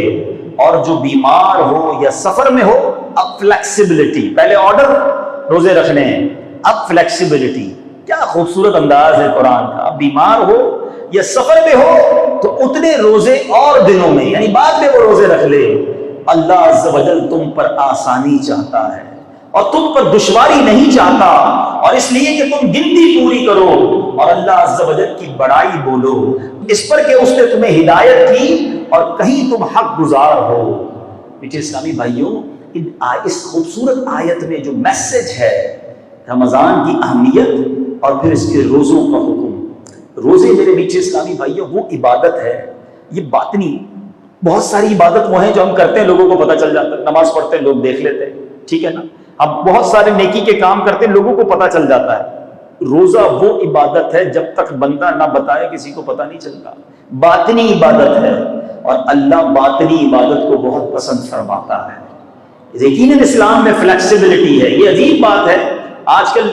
اور جو بیمار ہو یا سفر میں ہو اب فلیکسیبلٹی، پہلے آرڈر روزے رکھنے ہیں، اب فلیکسیبلٹی۔ کیا خوبصورت انداز ہے قرآن کا۔ اب بیمار ہو یا سفر میں ہو تو اتنے روزے اور دنوں میں، یعنی بعد میں وہ روزے رکھ لے۔ اللہ عز و جل تم پر آسانی چاہتا ہے اور تم پر دشواری نہیں چاہتا، اور اس لیے کہ تم گنتی پوری کرو اور اللہ عز و جل کی بڑائی بولو، اس پر کہ اس نے تمہیں ہدایت کی اور کہیں تم حق گزار ہو۔ میٹھے اسلامی بھائیوں، اس خوبصورت آیت میں جو میسج ہے رمضان کی اہمیت اور پھر اس کے روزوں کا حکم۔ روزے میرے میٹھے اسلامی بھائیوں وہ عبادت ہے، یہ باطنی، بہت ساری عبادت وہ ہیں جو ہم کرتے ہیں لوگوں کو پتہ چل جاتا ہے، نماز پڑھتے ہیں لوگ دیکھ لیتے ہیں، ٹھیک ہے نا، ہم بہت سارے نیکی کے کام کرتے ہیں لوگوں کو پتہ چل جاتا ہے۔ روزہ وہ عبادت ہے جب تک بندہ نہ بتائے کسی کو پتہ نہیں چلتا، باطنی عبادت ہے، اور اللہ باطنی عبادت کو بہت پسند فرماتا ہے۔ یقیناً اسلام میں فلیکسیبلٹی ہے۔ یہ عجیب بات ہے، آج کل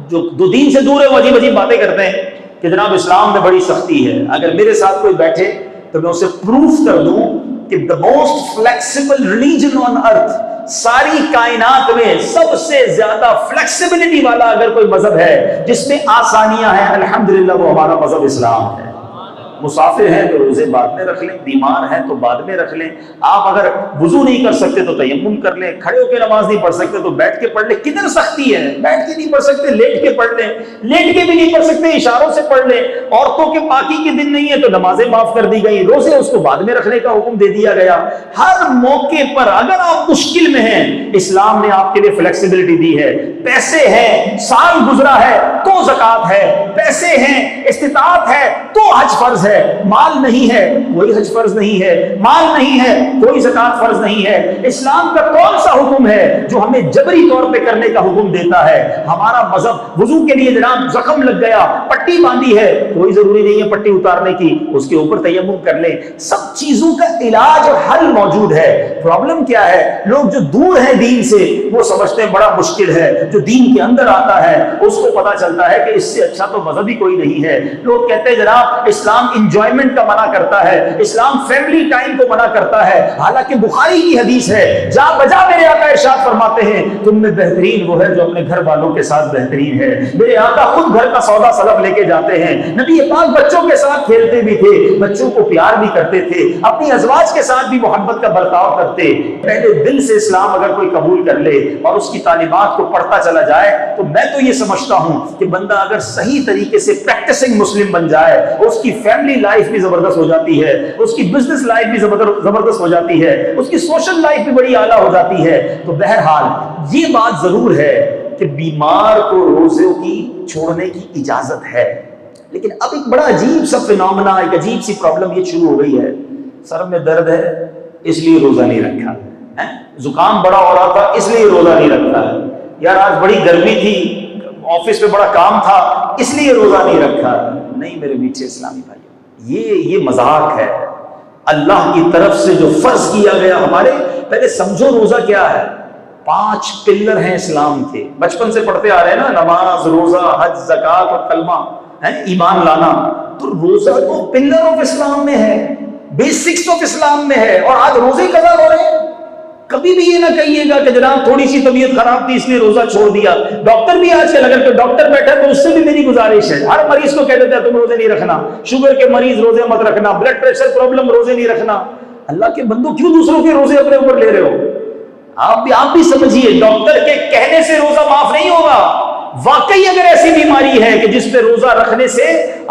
جو دو دین سے دور ہے وہ عجیب عجیب باتیں کرتے ہیں کہ جناب اسلام میں بڑی سختی ہے۔ اگر میرے ساتھ کوئی بیٹھے تو میں اسے پروف کر دوں کہ the most flexible religion on earth، ساری کائنات میں سب سے زیادہ فلیکسیبلٹی والا اگر کوئی مذہب ہے جس میں آسانیاں ہیں، الحمدللہ وہ ہمارا مذہب اسلام ہے۔ مسافر ہیں تو روزے بعد میں رکھ لیں، بیمار ہیں تو بعد میں رکھ لیں، آپ اگر وضو نہیں کر سکتے تو تیمم کر لیں، کھڑے ہو کے نماز نہیں پڑھ سکتے تو بیٹھ کے پڑھ لیں۔ کدھر سختی ہے؟ بیٹھ کے نہیں پڑھ سکتے لیٹ کے پڑھ لیں، لیٹ کے بھی نہیں پڑھ سکتے اشاروں سے پڑھ لیں۔ عورتوں کے پاکی کے دن نہیں ہے تو نمازیں معاف کر دی گئی، روزے اس کو بعد میں رکھنے کا حکم دے دیا گیا۔ ہر موقع پر اگر آپ مشکل میں ہیں، اسلام نے آپ کے لیے فلیکسیبلٹی دی ہے۔ پیسے ہیں، سال گزرا ہے تو زکوٰۃ ہے، پیسے ہیں، استطاعت ہے تو حج فرض ہے، مال نہیں ہے کوئی حج فرض نہیں ہے، مال نہیں ہے کوئی زکوٰۃ فرض نہیں ہے۔ اسلام کا کون سا حکم ہے جو ہمیں جبری طور پہ کرنے کا حکم دیتا ہے؟ ہمارا مذہب وضو کے لیے جناب زخم لگ گیا، پٹی باندھی ہے، کوئی ضروری نہیں ہے پٹی اتارنے کی، اس کے اوپر تیمم کر لیں۔ سب چیزوں کا علاج اور حل موجود ہے۔ پرابلم کیا ہے؟ لوگ جو دور ہیں دین سے وہ سمجھتے ہیں بڑا مشکل ہے، جو دین کے اندر آتا ہے اس کو پتا چلتا ہے کہ اس سے اچھا تو مذہب ہی کوئی نہیں ہے۔ لوگ کہتے ہیں جناب اسلام انجوائمنٹ کا منع کرتا ہے، اسلام فیملی ٹائم کو منع کرتا ہے، حالانکہ بخاری کی حدیث ہے، جا بجا میرے آقا ارشاد فرماتے ہیں تم میں بہترین وہ ہے جو اپنے گھر والوں کے ساتھ بہترین ہے۔ میرے آقا خود گھر کا سودا سلف لے کے جاتے ہیں، نبی پاک بچوں کے ساتھ کھیلتے بھی تھے، بچوں کو پیار بھی کرتے تھے، اپنی ازواج کے ساتھ بھی محبت کا برتاؤ کرتے۔ پہلے دل سے اسلام اگر کوئی قبول کر لے اور اس کی تعلیمات کو پڑھتا چلا جائے تو میں تو یہ سمجھتا ہوں کہ بندہ اگر صحیح طریقے سے پریکٹسنگ مسلم بن جائے، اس کی فیملی لائف بھی زبردست ہو جاتی ہے، اس کی بزنس لائف بھی زبردست ہو جاتی ہے، اس کی سوشل لائف بھی بڑی اعلیٰ ہو جاتی ہے۔ تو بہرحال یہ بات ضرور ہے کہ بیمار کو روزے کی چھوڑنے کی اجازت ہے، لیکن اب ایک بڑا عجیب سا فینومینا، ایک عجیب سی پرابلم یہ شروع ہو گئی ہے۔ سر میں درد ہے اس لیے روزہ نہیں رکھا، زکام بڑا ہو رہا تھا اس لیے روزہ نہیں رکھا، یار آج بڑی گرمی تھی آفس میں بڑا کام تھا اس لیے روزہ نہیں رکھا۔ نہیں میرے میٹھے اسلامی بھائی، یہ مذاق ہے۔ اللہ کی طرف سے جو فرض کیا گیا ہمارے، پہلے سمجھو روزہ کیا ہے۔ 5 پلر ہیں اسلام کے، بچپن سے پڑھتے آ رہے ہیں نا، نماز، روزہ، حج، زکوٰۃ اور کلمہ، ایمان لانا۔ تو روزہ تو پلر آف اسلام میں ہے، بیسکس آف اسلام میں ہے، اور آج روزے قضا ہو رہے ہیں۔ کبھی بھی یہ نہ کہیے گا کہ جناب تھوڑی سی طبیعت خراب تھی اس لیے روزہ چھوڑ دیا۔ ڈاکٹر بھی آج کل اگر کوئی ڈاکٹر بیٹھا تو اس سے بھی میری گزارش ہے، ہر مریض کو کہہ دیتا ہے تم روزے نہیں رکھنا، شوگر کے مریض روزے مت رکھنا، بلڈ پریشر پرابلم روزے نہیں رکھنا۔ اللہ کے بندو کیوں دوسروں کے روزے اپنے اوپر لے رہے ہو؟ آپ بھی سمجھیے، ڈاکٹر کے کہنے سے روزہ معاف نہیں ہوگا۔ واقعی اگر ایسی بیماری ہے کہ جس پہ روزہ رکھنے سے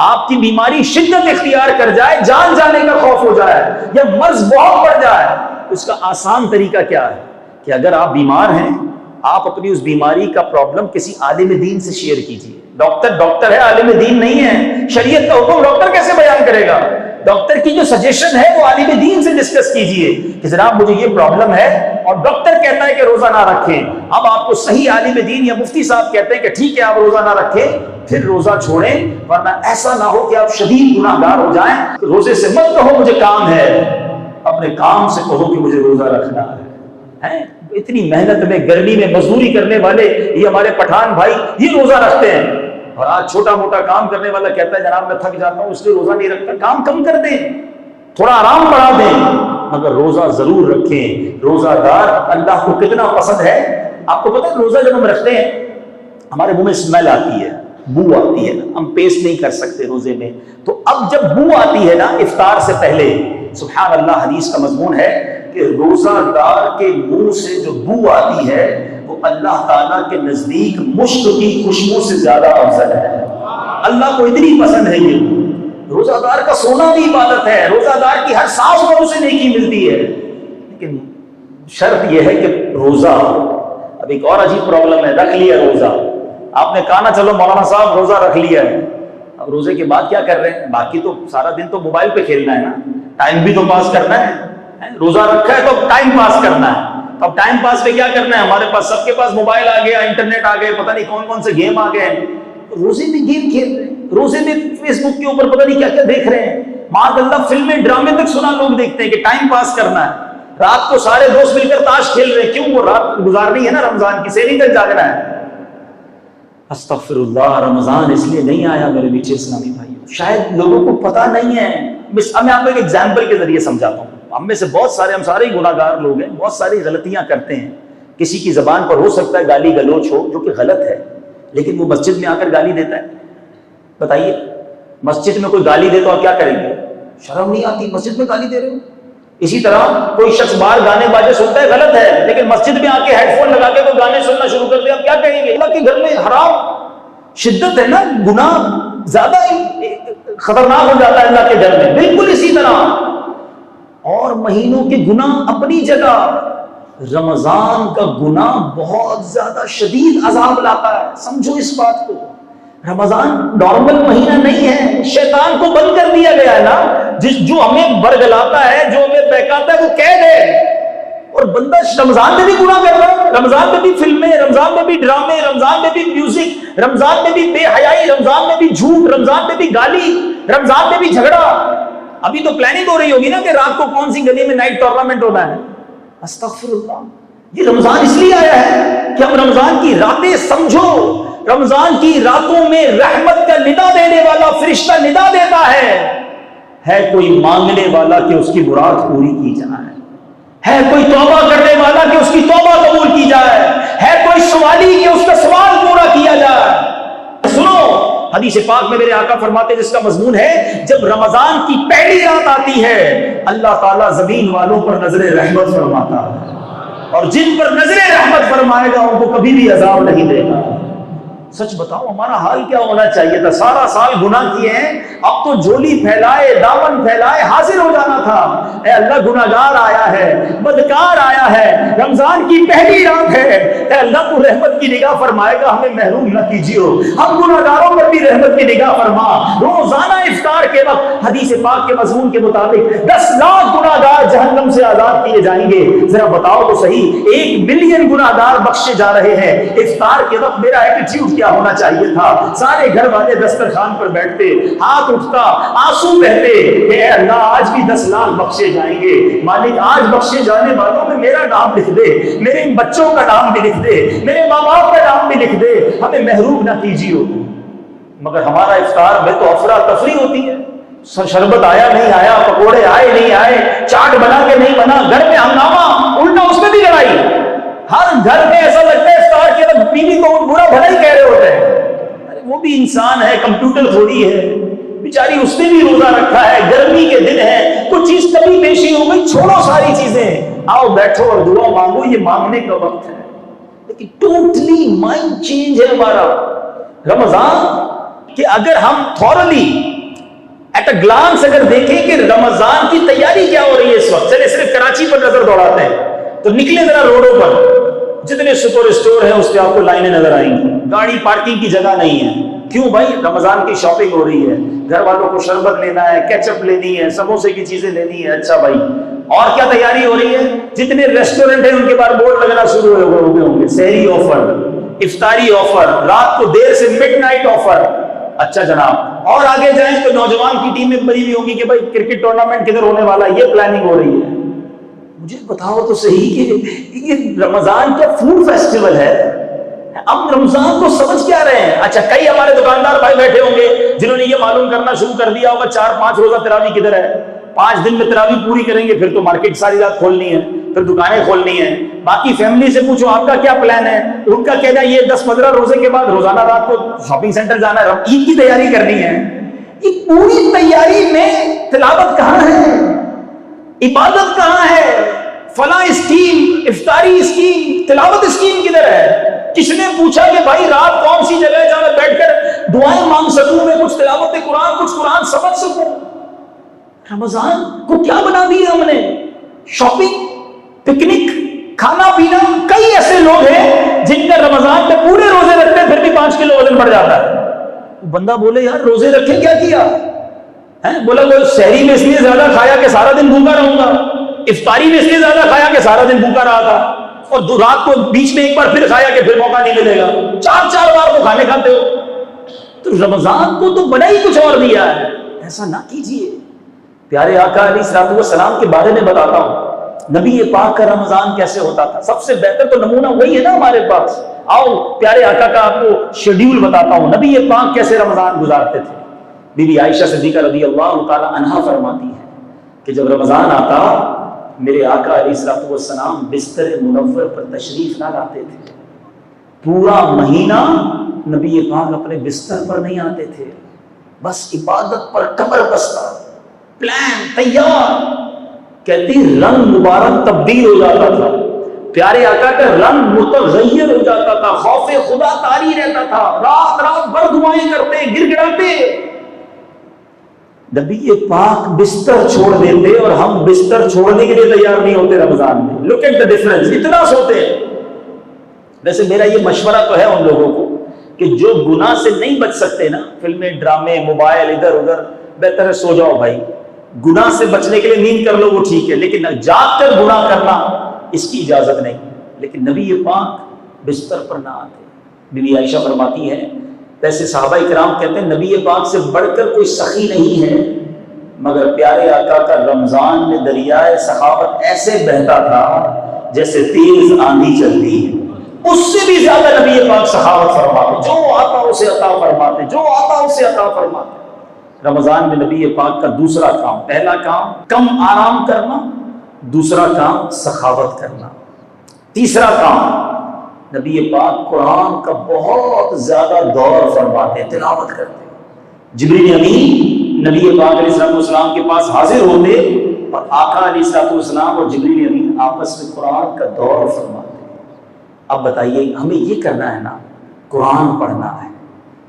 آپ کی بیماری شدت اختیار کر جائے، جان جانے کا خوف ہو جائے یا مرض بہت بڑھ جائے، اس کا آسان طریقہ کیا ہے کہ اگر آپ بیمار ہیں، آپ اپنی اس بیماری کا پرابلم کسی عالم دین سے شیئر کیجیے۔ ڈاکٹر ہے، عالم دین نہیں ہے، شریعت کا حکم ڈاکٹر کیسے بیان کرے گا؟ ڈاکٹر کی جو سجیشن ہے وہ عالم دین سے ڈسکس کیجیے کہ جناب مجھے یہ پرابلم ہے اور ڈاکٹر کہتا ہے کہ روزہ نہ رکھیں، اب آپ کو صحیح عالم دین یا مفتی صاحب کہتے ہیں کہ ٹھیک ہے آپ روزہ نہ رکھیں، پھر روزہ چھوڑیں، ورنہ ایسا نہ ہو کہ آپ شدید گناہ گار ہو جائیں۔ روزے سے مت کہو مجھے کام ہے، اپنے کام سے کہو کہ مجھے روزہ رکھنا ہے۔ اتنی محنت میں گرمی میں مزدوری کرنے والے یہ ہمارے پٹھان بھائی یہ روزہ رکھتے ہیں، اور آج چھوٹا موٹا کام کرنے والا کہتا ہے جناب میں تھک جاتا ہوں اس لیے روزہ نہیں رکھتا۔ کام کم کر دیں، تھوڑا آرام بڑھا دیں، مگر روزہ ضرور رکھیں۔ روزہ دار اللہ کو کتنا پسند ہے آپ کو پتہ ہے؟ روزہ جب ہم رکھتے ہیں ہمارے منہ میں اسمیل آتی ہے، بو آتی ہے، ہم پیسٹ نہیں کر سکتے روزے میں، تو اب جب بو آتی ہے نا افطار سے پہلے، سبحان اللہ حدیث کا مضمون ہے کہ روزہ دار کے منہ سے جو بو آتی ہے وہ اللہ تعالیٰ کے نزدیک مشک کی خوشبو سے زیادہ افضل ہے۔ اللہ کو اتنی پسند ہے یہ۔ روزہ دار کا سونا بھی عبادت ہے، روزہ دار کی ہر سانس کو اسے نیکی ملتی ہے، لیکن شرط یہ ہے کہ روزہ۔ اب ایک اور عجیب پرابلم ہے، رکھ لیا روزہ، آپ نے کہا نا چلو مولانا صاحب روزہ رکھ لیا ہے، اب روزے کے بعد کیا کر رہے ہیں؟ باقی تو سارا دن تو موبائل پہ کھیلنا ہے نا، ٹائم بھی تو پاس کرنا ہے۔ روزہ رکھا ہے تو ٹائم پاس کرنا ہے، اب ٹائم پاس پہ کیا کرنا ہے؟ ہمارے پاس سب کے پاس موبائل آ گیا، انٹرنیٹ آ گئے، پتہ نہیں کون کون سے گیم آ گئے، روزے میں گیم کھیل رہے ہیں، روزے میں فیس بک کے اوپر پتہ نہیں کیا کیا دیکھ رہے ہیں، معاذ اللہ فلمیں ڈرامے تک سنا لوگ دیکھتے ہیں کہ ٹائم پاس کرنا ہے۔ رات کو سارے دوست مل کر تاش کھیل رہے ہیں، کیوں؟ وہ رات گزارنی ہے نا، رمضان کی سحری تک جاگنا ہے۔ استغفر اللہ، رمضان اس لیے نہیں آیا میرے میٹھے اسلامی بھائیوں، شاید لوگوں کو پتہ نہیں ہے۔ میں آپ کو ایک ایگزامپل کے ذریعے سمجھاتا ہوں۔ ہم میں سے بہت سارے، ہم سارے گناہ گار لوگ ہیں، بہت ساری غلطیاں کرتے ہیں، کسی کی زبان پر ہو سکتا ہے گالی گلوچ ہو جو کہ غلط ہے، لیکن وہ مسجد میں آ کر گالی دیتا ہے۔ بتائیے مسجد میں کوئی گالی دے تو آپ کیا کریں گے؟ شرم نہیں آتی مسجد میں گالی دے رہے ہو؟ اسی طرح کوئی شخص باہر گانے باجے سنتا ہے، غلط ہے، لیکن مسجد میں آ کے ہیڈ فون لگا کے کوئی گانے سننا شروع کر دے، آپ کیا کہیں گے؟ اللہ کے گھر میں حرام شدت ہے نا، گناہ زیادہ خطرناک ہو جاتا ہے اللہ کے گھر میں۔ بالکل اسی طرح اور مہینوں کے گناہ اپنی جگہ، رمضان کا گناہ بہت زیادہ شدید عذاب لاتا ہے، سمجھو اس بات کو۔ رمضان نارمل مہینہ نہیں ہے، شیطان کو بند کر دیا گیا ہے نا، جو ہمیں برگلاتا ہے، جو ہمیں بہکاتا ہے وہ قید ہے، اور بندہ رمضان میں بھی گناہ کر رہا ہے، رمضان میں بھی فلمیں، رمضان میں بھی ڈرامے، رمضان میں بھی میوزک، رمضان میں بھی بے حیائی، رمضان میں بھی جھوٹ، رمضان میں بھی گالی، رمضان میں بھی جھگڑا۔ ابھی تو پلاننگ ہو رہی ہوگی نا کہ رات کو کون سی گلی میں نائٹ ٹورنامنٹ ہونا ہے۔ استغفر اللہ، یہ رمضان اس لیے آیا ہے کہ ہم رمضان کی راتیں سمجھو، رمضان کی راتوں میں رحمت کا ندا دینے والا فرشتہ ندا دیتا ہے کوئی مانگنے والا کہ اس کی مراد پوری کی جائے، ہے کوئی توبہ کرنے والا کہ اس کی توبہ قبول کی جائے، ہے کوئی سوالی کہ اس کا سوال پورا کیا جائے۔ سنو حدیث پاک میں میرے آقا فرماتے ہیں، جس کا مضمون ہے جب رمضان کی پہلی رات آتی ہے اللہ تعالیٰ زمین والوں پر نظر رحمت فرماتا ہے، اور جن پر نظر رحمت فرمائے گا ان کو کبھی بھی عذاب نہیں دے گا۔ سچ بتاؤ ہمارا حال کیا ہونا چاہیے تھا؟ سارا سال گناہ کیے ہیں، اب تو جولی پھیلائے، دامن پھیلائے حاضر ہو جانا تھا۔ اے اللہ گناہگار آیا ہے، بدکار آیا ہے، رمضان کی پہلی رات ہے، اے اللہ تو رحمت کی نگاہ فرمائے گا، ہمیں محروم نہ کیجیے، ہم گناہگاروں پر بھی رحمت کی نگاہ فرما۔ روزانہ افطار کے وقت حدیث پاک کے مضمون کے مطابق 10 لاکھ گناہگار جہنم سے آزاد کیے جائیں گے۔ ذرا بتاؤ تو صحیح، 1 ملین گناہگار بخشے جا رہے ہیں۔ افطار کے وقت میرا ایٹیٹیوڈ کیا ہونا چاہیے تھا؟ سارے گھر والے دسترخوان پر بیٹھتے، ہاتھ اٹھتا، آنسو بہتے کہ اے اللہ آج بھی 10 لاکھ بخشے جائیں گے، مالک آج بخشے جانے والوں میں میرا نام لکھ دے، میرے بچوں کا نام بھی لکھ دے، میرے ماں باپ کا نام بھی لکھ دے، ہمیں محروم نہ کیجیے۔ مگر ہمارا افطار میں تو افراتفری ہوتی ہے، شربت آیا نہیں آیا، پکوڑے آئے نہیں آئے، چاٹ بنا کے نہیں بنا، گھر میں ہنگامہ، الٹا اس میں بھی لڑائی۔ ہر گھر میں ایسا لگتا ہے افطار کے وقت بیوی کو برا بھلا ہی کہہ رہے ہوتے ہیں، ارے وہ بھی انسان ہے، کمپیوٹر تھوڑی ہے بیچاری، اس نے بھی روزہ رکھا ہے، گرمی کے دن ہے، کچھ چیز کبھی پیشی ہو گئی، چھوڑو ساری چیزیں، آؤ بیٹھو اور دعا مانگو، یہ مانگنے کا وقت ہے۔ لیکن ٹوٹلی مائنڈ چینج ہے ہمارا۔ رمضان کہ اگر ہم تھورلی ایٹ اے گلانس اگر دیکھیں کہ رمضان کی تیاری کیا ہو رہی ہے اس وقت، چلے صرف کراچی پر نظر دوڑاتے ہیں تو نکلے ذرا روڈوں پر، جتنے سپر اسٹور ہیں اس پہ آپ کو لائنیں نظر آئیں گی، گاڑی پارکنگ کی جگہ نہیں ہے. کیوں بھائی؟ رمضان کی شاپنگ ہو رہی ہے، گھر والوں کو شربت لینا ہے، کیچپ لینی ہے، سموسے کی چیزیں لینی ہے. اچھا بھائی، اور کیا تیاری ہو رہی ہے؟ جتنے ریسٹورنٹ ہیں ان کے بعد بورڈ لگنا شروع ہوئے ہوں گے، سحری آفر، افطاری آفر، رات کو دیر سے مڈ نائٹ آفر. اچھا جناب، اور آگے جائیں تو نوجوان کی ٹیمیں بنی ہوئی ہوں گی کہ بھائی کرکٹ ٹورنامنٹ کدھر ہونے والا ہے، یہ پلاننگ ہو رہی ہے. مجھے بتاؤ تو صحیح کہ یہ رمضان کیا فوڈ فیسٹیول ہے؟ اب رمضان کو سمجھ کیا رہے ہیں؟ اچھا، کئی ہمارے دکاندار بھائی بیٹھے ہوں گے جنہوں نے یہ معلوم کرنا شروع کر دیا ہوگا 4-5 روزہ تراویح کدھر ہے. 5 دن میں تراویح پوری کریں گے پھر تو مارکیٹ ساری رات کھولنی ہے، پھر دکانیں کھولنی ہیں. باقی فیملی سے پوچھو آپ کا کیا پلان ہے، ان کا کہنا ہے یہ 10-15 روزے کے بعد روزانہ رات کو شاپنگ سینٹر جانا ہے، عید کی تیاری کرنی ہے. یہ پوری تیاری میں تلاوت کہاں ہے؟ عبادت کہاں ہے؟ فلاں اسکیم، افطاری اسکیم، تلاوت اسکیم کدھر ہے؟ کس نے پوچھا کہ بھائی رات کون سی جگہ ہے جہاں میں بیٹھ کر دعائیں مانگ سکوں، میں کچھ تلاوت قرآن، کچھ قرآن سمجھ سکوں؟ رمضان کو کیا بنا دیا ہم نے؟ شاپنگ، پکنک، کھانا پینا. کئی ایسے لوگ ہیں جن کا رمضان میں پورے روزے رکھتے ہیں پھر بھی 5 کلو وزن بڑھ جاتا ہے. بندہ بولے یار روزے رکھے کیا کیا؟ بولا وہ سحری میں اس لیے زیادہ کھایا کہ سارا دن بھوکا رہوں گا، افطاری میں اس لیے زیادہ کھایا کہ سارا دن بھوکا رہا تھا، اور رات کو بیچ میں ایک بار پھر کھایا کہ پھر موقع نہیں ملے گا. 4 بار تو کھانے کھاتے ہو. تو رمضان کو تو بنا ہی کچھ اور دیا ہے. ایسا نہ کیجیے. پیارے آقا علیہ الصلوۃ والسلام کے بارے میں بتاتا ہوں، نبی پاک کا رمضان کیسے ہوتا تھا. سب سے بہتر تو نمونہ وہی ہے نا ہمارے پاس. آؤ پیارے آقا کا آپ کو شیڈیول بتاتا ہوں، نبی پاک کیسے رمضان گزارتے تھے. بی بی عائشہ صدیقہ رضی اللہ تعالی عنہا فرماتی ہے کہ جب رمضان آتا میرے آقا علیہ الصلوۃ والسلام بستر منور پر تشریف نہ لاتے تھے. پورا مہینہ نبی پاک اپنے بستر پر نہیں آتے تھے، بس عبادت پر کمر بستہ، پلان تیار. کہتی رنگ مبارک تبدیل ہو جاتا تھا، پیارے آقا کا رنگ متغیر ہو جاتا تھا، خوف خدا طاری رہتا تھا، رات بھر دعائیں کرتے، گر گڑاتے. نبی پاک بستر چھوڑ دیتے اور ہم بستر چھوڑنے کے لیے تیار نہیں ہوتے رمضان میں. Look at the difference. اتنا سوتے ہیں. ویسے میرا یہ مشورہ تو ہے ان لوگوں کو کہ جو گناہ سے نہیں بچ سکتے نا، فلمیں، ڈرامے، موبائل، ادھر ادھر، بہتر ہے سو جاؤ بھائی. گناہ سے بچنے کے لیے نیند کر لو وہ ٹھیک ہے، لیکن جاگ کر گناہ کرنا اس کی اجازت نہیں. لیکن نبی پاک بستر پر نہ آتے. بی بی عائشہ فرماتی ہے، ویسے صحابہ کرام کہتے ہیں نبی پاک سے بڑھ کر کوئی سخی نہیں ہے، مگر پیارے آقا کا رمضان میں دریائے سخاوت ایسے بہتا تھا جیسے تیز آندھی چلتی ہے. اس سے بھی زیادہ نبی پاک سخاوت فرماتے، جو آتا اسے عطا فرماتے، جو آتا اسے عطا فرماتے. رمضان میں نبی پاک کا دوسرا کام، پہلا کام کم آرام کرنا، دوسرا کام سخاوت کرنا، تیسرا کام نبی پاک قرآن کا بہت زیادہ دور فرماتے، تلاوت کرتے. جبریل امین نبی پاک علیہ السلام کے پاس حاضر ہوتے اور آقا علیہ السلام اور جبریل امین آپس میں قرآن کا دور فرماتے. اب بتائیے ہمیں یہ کرنا ہے نا، قرآن پڑھنا ہے.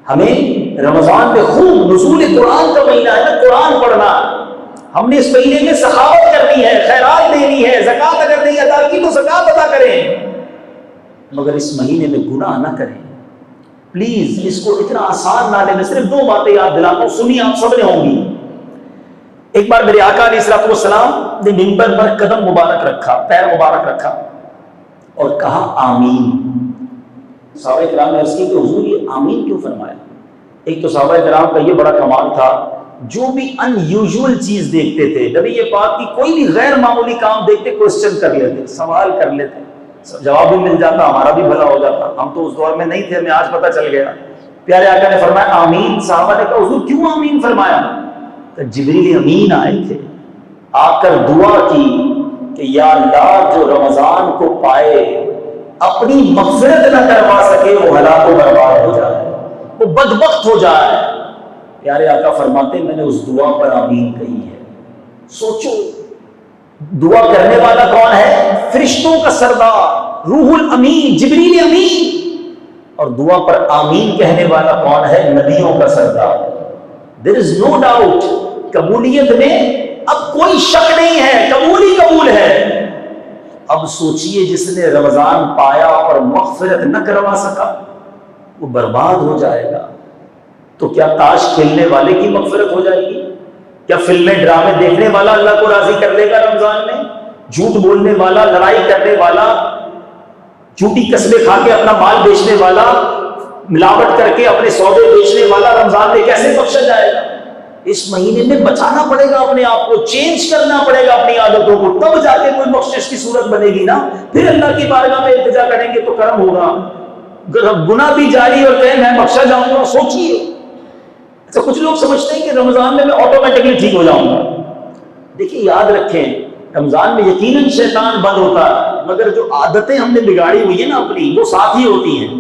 ہمیں رمضان میں خوب نزول قرآن کا مہینہ ہے نا، قرآن پڑھنا. ہم نے اس مہینے میں سخاوت کرنی ہے، خیرات دینی ہے، زکوٰۃ اگر نہیں ادا کی تو زکوٰۃ ادا کریں، مگر اس مہینے میں گناہ نہ کریں. پلیز اس کو اتنا آسان نہ لیں. میں صرف 2 باتیں یاد دلاتا ہوں، سنی آپ سب نے ہوں گی. ایک بار میرے آقا علیہ السلام نے منبر پر قدم مبارک رکھا، پیر مبارک رکھا اور کہا آمین. صحابہ کرام نے عرض کی کہ حضور یہ آمین کیوں فرمایا؟ ایک تو صحابہ کرام کا یہ بڑا کمال تھا، جو بھی ان یوزول چیز دیکھتے تھے، نبی پاک کی کوئی بھی غیر معمولی کام دیکھتے کوسچن کر لیتے، سوال کر لیتے، جواب بھی مل جاتا، ہمارا بھی بھلا ہو جاتا. ہم تو اس دور میں نہیں تھے، ہمیں آج پتہ چل گیا. پیارے آقا نے فرمایا آمین. صحابہ نے کہا حضور کیوں آمین فرمایا؟ کہ جبریل امین آئے تھے، آ کر دعا کی کہ یا اللہ جو رمضان کو پائے اپنی مغفرت نہ کروا سکے وہ ہلاک و برباد ہو جائے، وہ بدبخت ہو جائے. پیارے آقا فرماتے میں نے اس دعا پر آمین کہی ہے. سوچو دعا کرنے والا کون ہے؟ فرشتوں کا سردار روح الامین جبریل امین. اور دعا پر آمین کہنے والا کون ہے؟ نبیوں کا سردار. There is no doubt. قبولیت میں اب کوئی شک نہیں ہے، قبول ہی قبول ہے. اب سوچئے جس نے رمضان پایا اور مغفرت نہ کروا سکا وہ برباد ہو جائے گا. تو کیا تاش کھیلنے والے کی مغفرت ہو جائے گی؟ کیا فلمیں ڈرامے دیکھنے والا اللہ کو راضی کر لے گا رمضان میں؟ جھوٹ بولنے والا، لڑائی کرنے والا، جھوٹی قسمیں کھا کے اپنا مال بیچنے والا، ملاوٹ کر کے اپنے سودے بیچنے والا رمضان میں کیسے بخشا جائے گا؟ اس مہینے میں بچانا پڑے گا اپنے آپ کو، چینج کرنا پڑے گا اپنی عادتوں کو، تب جا کے کوئی بخشش کی صورت بنے گی نا. پھر اللہ کی بارگاہ میں التجا کریں گے تو کرم ہوگا. گناہ بھی جاری اور کہیں میں بخشا جاؤں گا. سوچیے. اچھا کچھ لوگ سمجھتے ہیں کہ رمضان میں آٹومیٹکلی ٹھیک ہو جاؤں گا. دیکھیے یاد رکھیں رمضان میں یقیناً شیطان بند ہوتا ہے، مگر جو عادتیں ہم نے بگاڑی ہوئی ہیں نا اپنی، وہ ساتھ ہی ہوتی ہیں.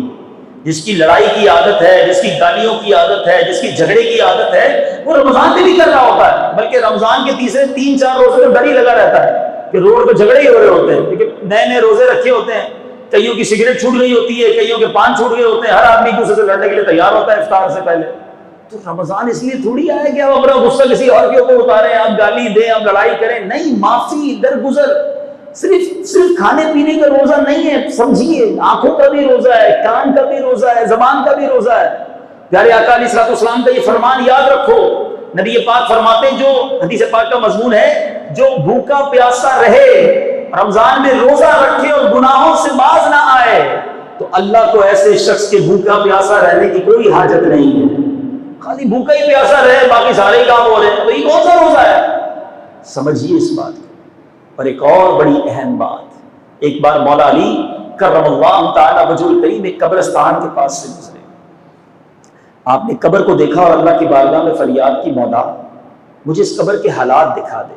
جس کی لڑائی کی عادت ہے، جس کی گالیوں کی عادت ہے، جس کی جھگڑے کی عادت ہے، وہ رمضان میں بھی کر رہا ہوتا ہے. بلکہ رمضان کے تیسرے 3-4 روزے تو ڈر ہی لگا رہتا ہے کہ روڈ پہ جھگڑے ہی ہو رہے ہوتے ہیں، کیونکہ نئے نئے روزے رکھے ہوتے ہیں. کئیوں کی سگریٹ چھوٹ گئی ہوتی ہے، کئیوں کے پان چھوٹ گئے ہوتے ہیں. ہر آدمی دوسرے سے لڑنے کے لیے تیار ہوتا ہے افطار سے پہلے. تو رمضان اس لیے تھوڑی آیا کہ آپ اپنا غصہ کسی اور کے اوپر اتاریں، آپ گالی دیں، آپ لڑائی کریں. نہیں، معافی، درگزر. صرف کھانے پینے کا روزہ نہیں ہے، سمجھیے آنکھوں کا بھی روزہ ہے، کان کا بھی روزہ ہے، زبان کا بھی روزہ ہے. پیارے آقا علیہ الصلوۃ والسلام کا یہ فرمان یاد رکھو. نبی پاک فرماتے ہیں، جو حدیث پاک کا مضمون ہے، جو بھوکا پیاسا رہے، رمضان میں روزہ رکھے اور گناہوں سے باز نہ آئے، تو اللہ کو ایسے شخص کے بھوکا پیاسا رہنے کی کوئی حاجت نہیں ہے. خالی بھوکا ہی پیاسا رہے، باقی سارے کام ہو رہے ہیں، تو یہ کون سا روزہ ہے؟ سمجھیے اس بات کو. اور ایک اور بڑی اہم بات، ایک بار مولا علی کرم اللہ تعالی وجہ الکریم ایک قبرستان کے پاس سے گزرے. آپ نے قبر کو دیکھا اور اللہ کی بارگاہ میں فریاد کی، مولا مجھے اس قبر کے حالات دکھا دے.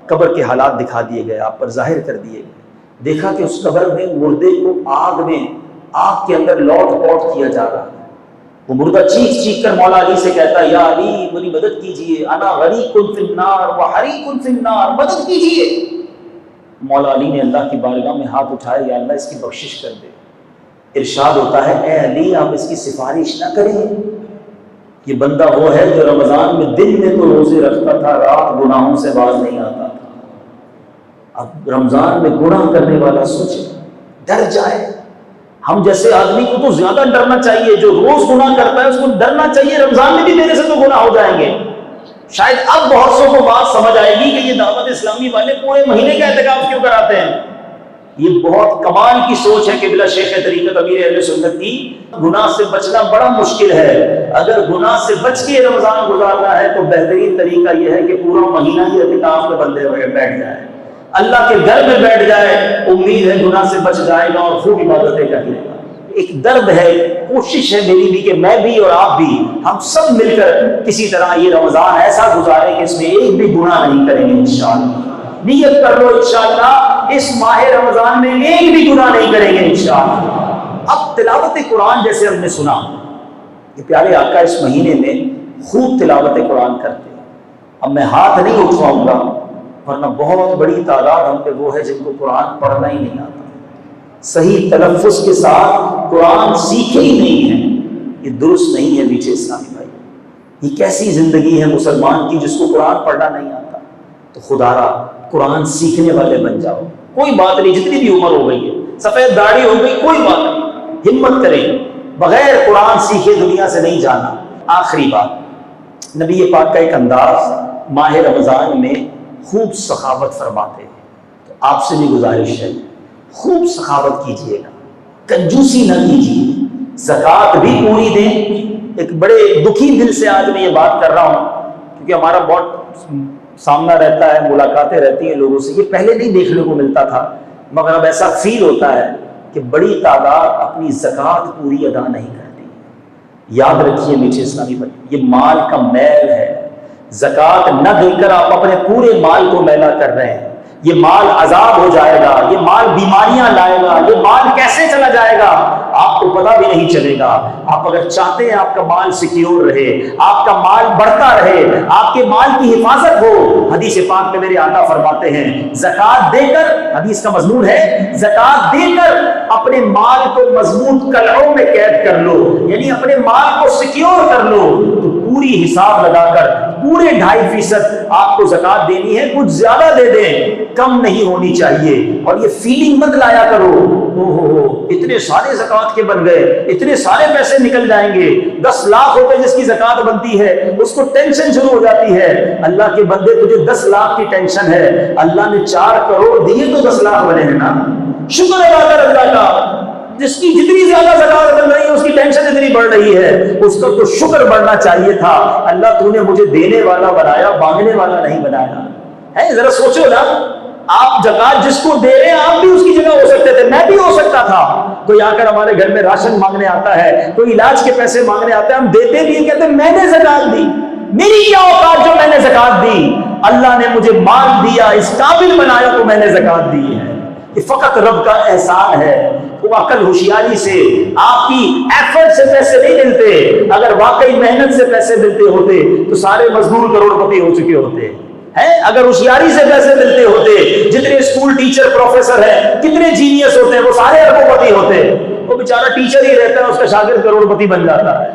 قبر کے حالات دکھا دیے گئے، آپ پر ظاہر کر دیے گئے. دیکھا کہ اس قبر میں مردے کو آگ کے اندر لوٹ پوٹ کیا جا رہا ہے. وہ مردہ چیخ کر مولا علی سے کہتا ہے، یا علی میری مدد کیجئے، انا غریق فی النار و حریق فی النار، مدد کیجئے. مولا علی نے اللہ کی بارگاہ میں ہاتھ اٹھائے، یا اللہ اس کی بخشش کر دے. ارشاد ہوتا ہے، اے علی آپ اس کی سفارش نہ کریں، یہ بندہ وہ ہے جو رمضان میں دن میں تو روزے رکھتا تھا، رات گناہوں سے باز نہیں آتا تھا. اب رمضان میں گناہ کرنے والا سوچے، ڈر جائے. ہم جیسے آدمی کو تو زیادہ ڈرنا چاہیے، جو روز گناہ کرتا ہے اس کو ڈرنا چاہیے رمضان میں بھی میرے سے تو گناہ ہو جائیں گے. شاید اب بہت سو کو بات سمجھ آئے گی کہ یہ دعوت اسلامی والے پورے مہینے کا اعتکاف کیوں کراتے ہیں. یہ بہت کمال کی سوچ ہے کہ بلا شیخ طریقت امیر اہل سنت کی. گناہ سے بچنا بڑا مشکل ہے. اگر گناہ سے بچ کے رمضان گزارنا ہے تو بہترین طریقہ یہ ہے کہ پورا مہینہ ہی اعتکاف میں بندے ہوئے بیٹھ جائے، اللہ کے گھر میں بیٹھ جائے. امید ہے گناہ سے بچ جائے گا اور خوب عبادتیں کر لے گا. ایک درد ہے، کوشش ہے میری بھی کہ میں بھی اور آپ بھی، ہم سب مل کر کسی طرح یہ رمضان ایسا گزاریں کہ اس میں ایک بھی گناہ نہیں کریں گے انشاءاللہ. نیت کر لو انشاءاللہ اس ماہ رمضان میں ایک بھی گناہ نہیں کریں گے انشاءاللہ. اب تلاوت قرآن جیسے ہم نے سنا کہ پیارے آقا اس مہینے میں خوب تلاوت قرآن کرتے ہیں. اب میں ہاتھ نہیں اٹھواؤں گا ورنہ بہت بڑی تعداد ہم پہ وہ ہے جن کو قرآن پڑھنا ہی نہیں آتا، صحیح تلفظ کے ساتھ قرآن سیکھے ہی نہیں ہیں. یہ درست نہیں ہے میٹھے اسلامی بھائی. یہ کیسی زندگی ہے مسلمان کی جس کو قرآن پڑھنا نہیں آتا؟ تو خدا را قرآن سیکھنے والے بن جاؤ. کوئی بات نہیں، جتنی بھی عمر ہو گئی ہے، سفید داڑھی ہو گئی، کوئی بات نہیں، ہمت کریں. بغیر قرآن سیکھے دنیا سے نہیں جانا. آخری بات، نبی پاک کا ایک انداز ماہ رمضان میں خوب سخاوت فرماتے ہیں. تو آپ سے بھی گزارش ہے، خوب سخاوت کیجئے گا، کنجوسی نہ کیجئے، زکوٰۃ بھی پوری دیں. ایک بڑے دکھی دل سے آج میں یہ بات کر رہا ہوں کیونکہ ہمارا بہت سامنا رہتا ہے، ملاقاتیں رہتی ہیں لوگوں سے. یہ پہلے نہیں دیکھنے کو ملتا تھا، مگر اب ایسا فیل ہوتا ہے کہ بڑی تعداد اپنی زکوٰۃ پوری ادا نہیں کرتی. یاد رکھیے میٹھے اسلامی بھائی، یہ مال کا میل ہے. زکوٰۃ نہ دے کر آپ اپنے پورے مال کو میلا کر رہے ہیں. یہ مال عذاب ہو جائے گا، یہ مال بیماریاں لائے گا، یہ مال کیسے چلا جائے گا آپ کو پتہ بھی نہیں چلے گا۔ آپ اگر چاہتے ہیں آپ کا مال سیکیور رہے، آپ کا مال بڑھتا رہے، آپ کے مال کی حفاظت ہو، حدیث پاک میں میرے آقا فرماتے ہیں زکوٰۃ دے کر، حدیث کا مضمون ہے زکوٰۃ دے کر اپنے مال کو مضبوط قلعوں میں قید کر لو، یعنی اپنے مال کو سیکیور کر لو، تو پوری حساب لگا کر پورے 2.5% آپ کو زکوٰۃ دینی ہے، کچھ زیادہ دے دیں، کم نہیں ہونی چاہیے۔ اور یہ فیلنگ مت لایا کرو اتنے سارے زکوٰۃ کے بن گئے، اتنے سارے پیسے نکل جائیں گے، 10 لاکھ روپے جس کی زکوٰۃ بنتی ہے اس کو ٹینشن شروع ہو جاتی ہے۔ اللہ کے بندے تجھے 10 لاکھ کی ٹینشن ہے، اللہ نے 4 کروڑ دیے تو 10 لاکھ بنے ہیں نا، شکر ادا کر اللہ کا۔ جس کی جتنی زیادہ زکوٰۃ بن رہی ہے اس کی ٹینشن اتنی بڑھ رہی ہے، اس کا تو شکر بڑھنا چاہیے تھا۔ اللہ تو نے مجھے دینے والا بنایا، مانگنے والا نہیں بنایا ہے۔ ذرا سوچو نا، آپ زکوٰۃ جس کو دے رہے ہیں آپ بھی اس کی جگہ ہو سکتے تھے، میں بھی ہو سکتا تھا۔ کوئی آ کر ہمارے گھر میں راشن مانگنے آتا ہے، کوئی علاج کے پیسے مانگنے آتا ہے، ہم دیتے بھی ہیں، کہتے ہیں میں نے زکوٰۃ دی، میری کیا اوقات جو میں نے زکوٰۃ دی، اللہ نے مجھے مال دیا، اس قابل بنایا تو میں نے زکوٰۃ دی ہے۔ یہ فقط رب کا احسان ہے۔ وہ عقل ہوشیاری سے، آپ کی ایفرٹ سے پیسے نہیں ملتے، اگر واقعی محنت سے پیسے ملتے ہوتے تو سارے مزدور کروڑپتی ہو چکے ہوتے ہیں۔ اگر ہوشیاری سے پیسے ملتے ہوتے، جتنے اسکول ٹیچر پروفیسر ہیں، کتنے جینیس ہوتے ہیں، وہ سارے اربوں ہوتے۔ وہ بیچارہ ٹیچر ہی رہتا ہے، اس کا شاگرد کروڑپتی بن جاتا ہے۔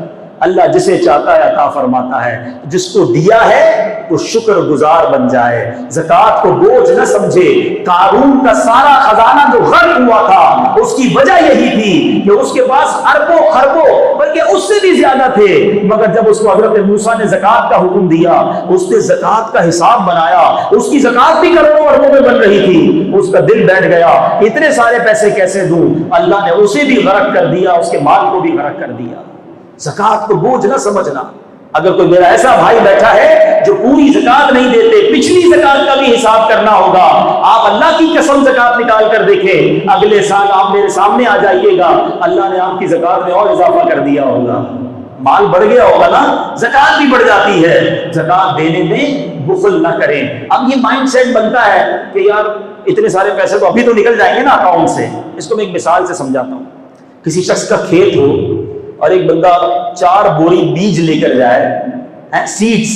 اللہ جسے چاہتا ہے عطا فرماتا ہے، جس کو دیا ہے وہ شکر گزار بن جائے، زکوٰۃ کو بوجھ نہ سمجھے۔ قارون کا سارا خزانہ جو غرق ہوا تھا اس کی وجہ یہی تھی کہ اس کے پاس اربوں خربوں بلکہ اس سے بھی زیادہ تھے، مگر جب اس کو حضرت موسیٰ نے زکوٰۃ کا حکم دیا، اس نے زکوٰۃ کا حساب بنایا، اس کی زکوٰۃ بھی کروڑوں اربوں میں بن رہی تھی، اس کا دل بیٹھ گیا اتنے سارے پیسے کیسے دوں، اللہ نے اسے بھی غرق کر دیا، اس کے مال کو بھی غرق کر دیا۔ زکوٰۃ کو بوجھ نہ سمجھنا۔ اگر کوئی میرا ایسا بھائی بیٹھا ہے جو پوری زکوٰۃ نہیں دیتے، پچھلی زکوٰۃ کا بھی حساب کرنا ہوگا، آپ اللہ کی قسم زکوٰۃ نکال کر دیکھیں، اگلے سال آپ میرے سامنے آ جائیے گا، اللہ نے آپ کی زکوٰۃ میں اور اضافہ کر دیا ہوگا، مال بڑھ گیا ہوگا نا، زکوٰۃ بھی بڑھ جاتی ہے۔ زکوٰۃ دینے میں بخل نہ کریں۔ اب یہ مائنڈ سیٹ بنتا ہے کہ یار اتنے سارے پیسے تو ابھی تو نکل جائیں گے نا اکاؤنٹ سے۔ اس کو میں ایک مثال سے سمجھاتا ہوں۔ کسی شخص کا کھیت ہو اور ایک بندہ 4 بوری بیج لے کر جائے، سیڈز،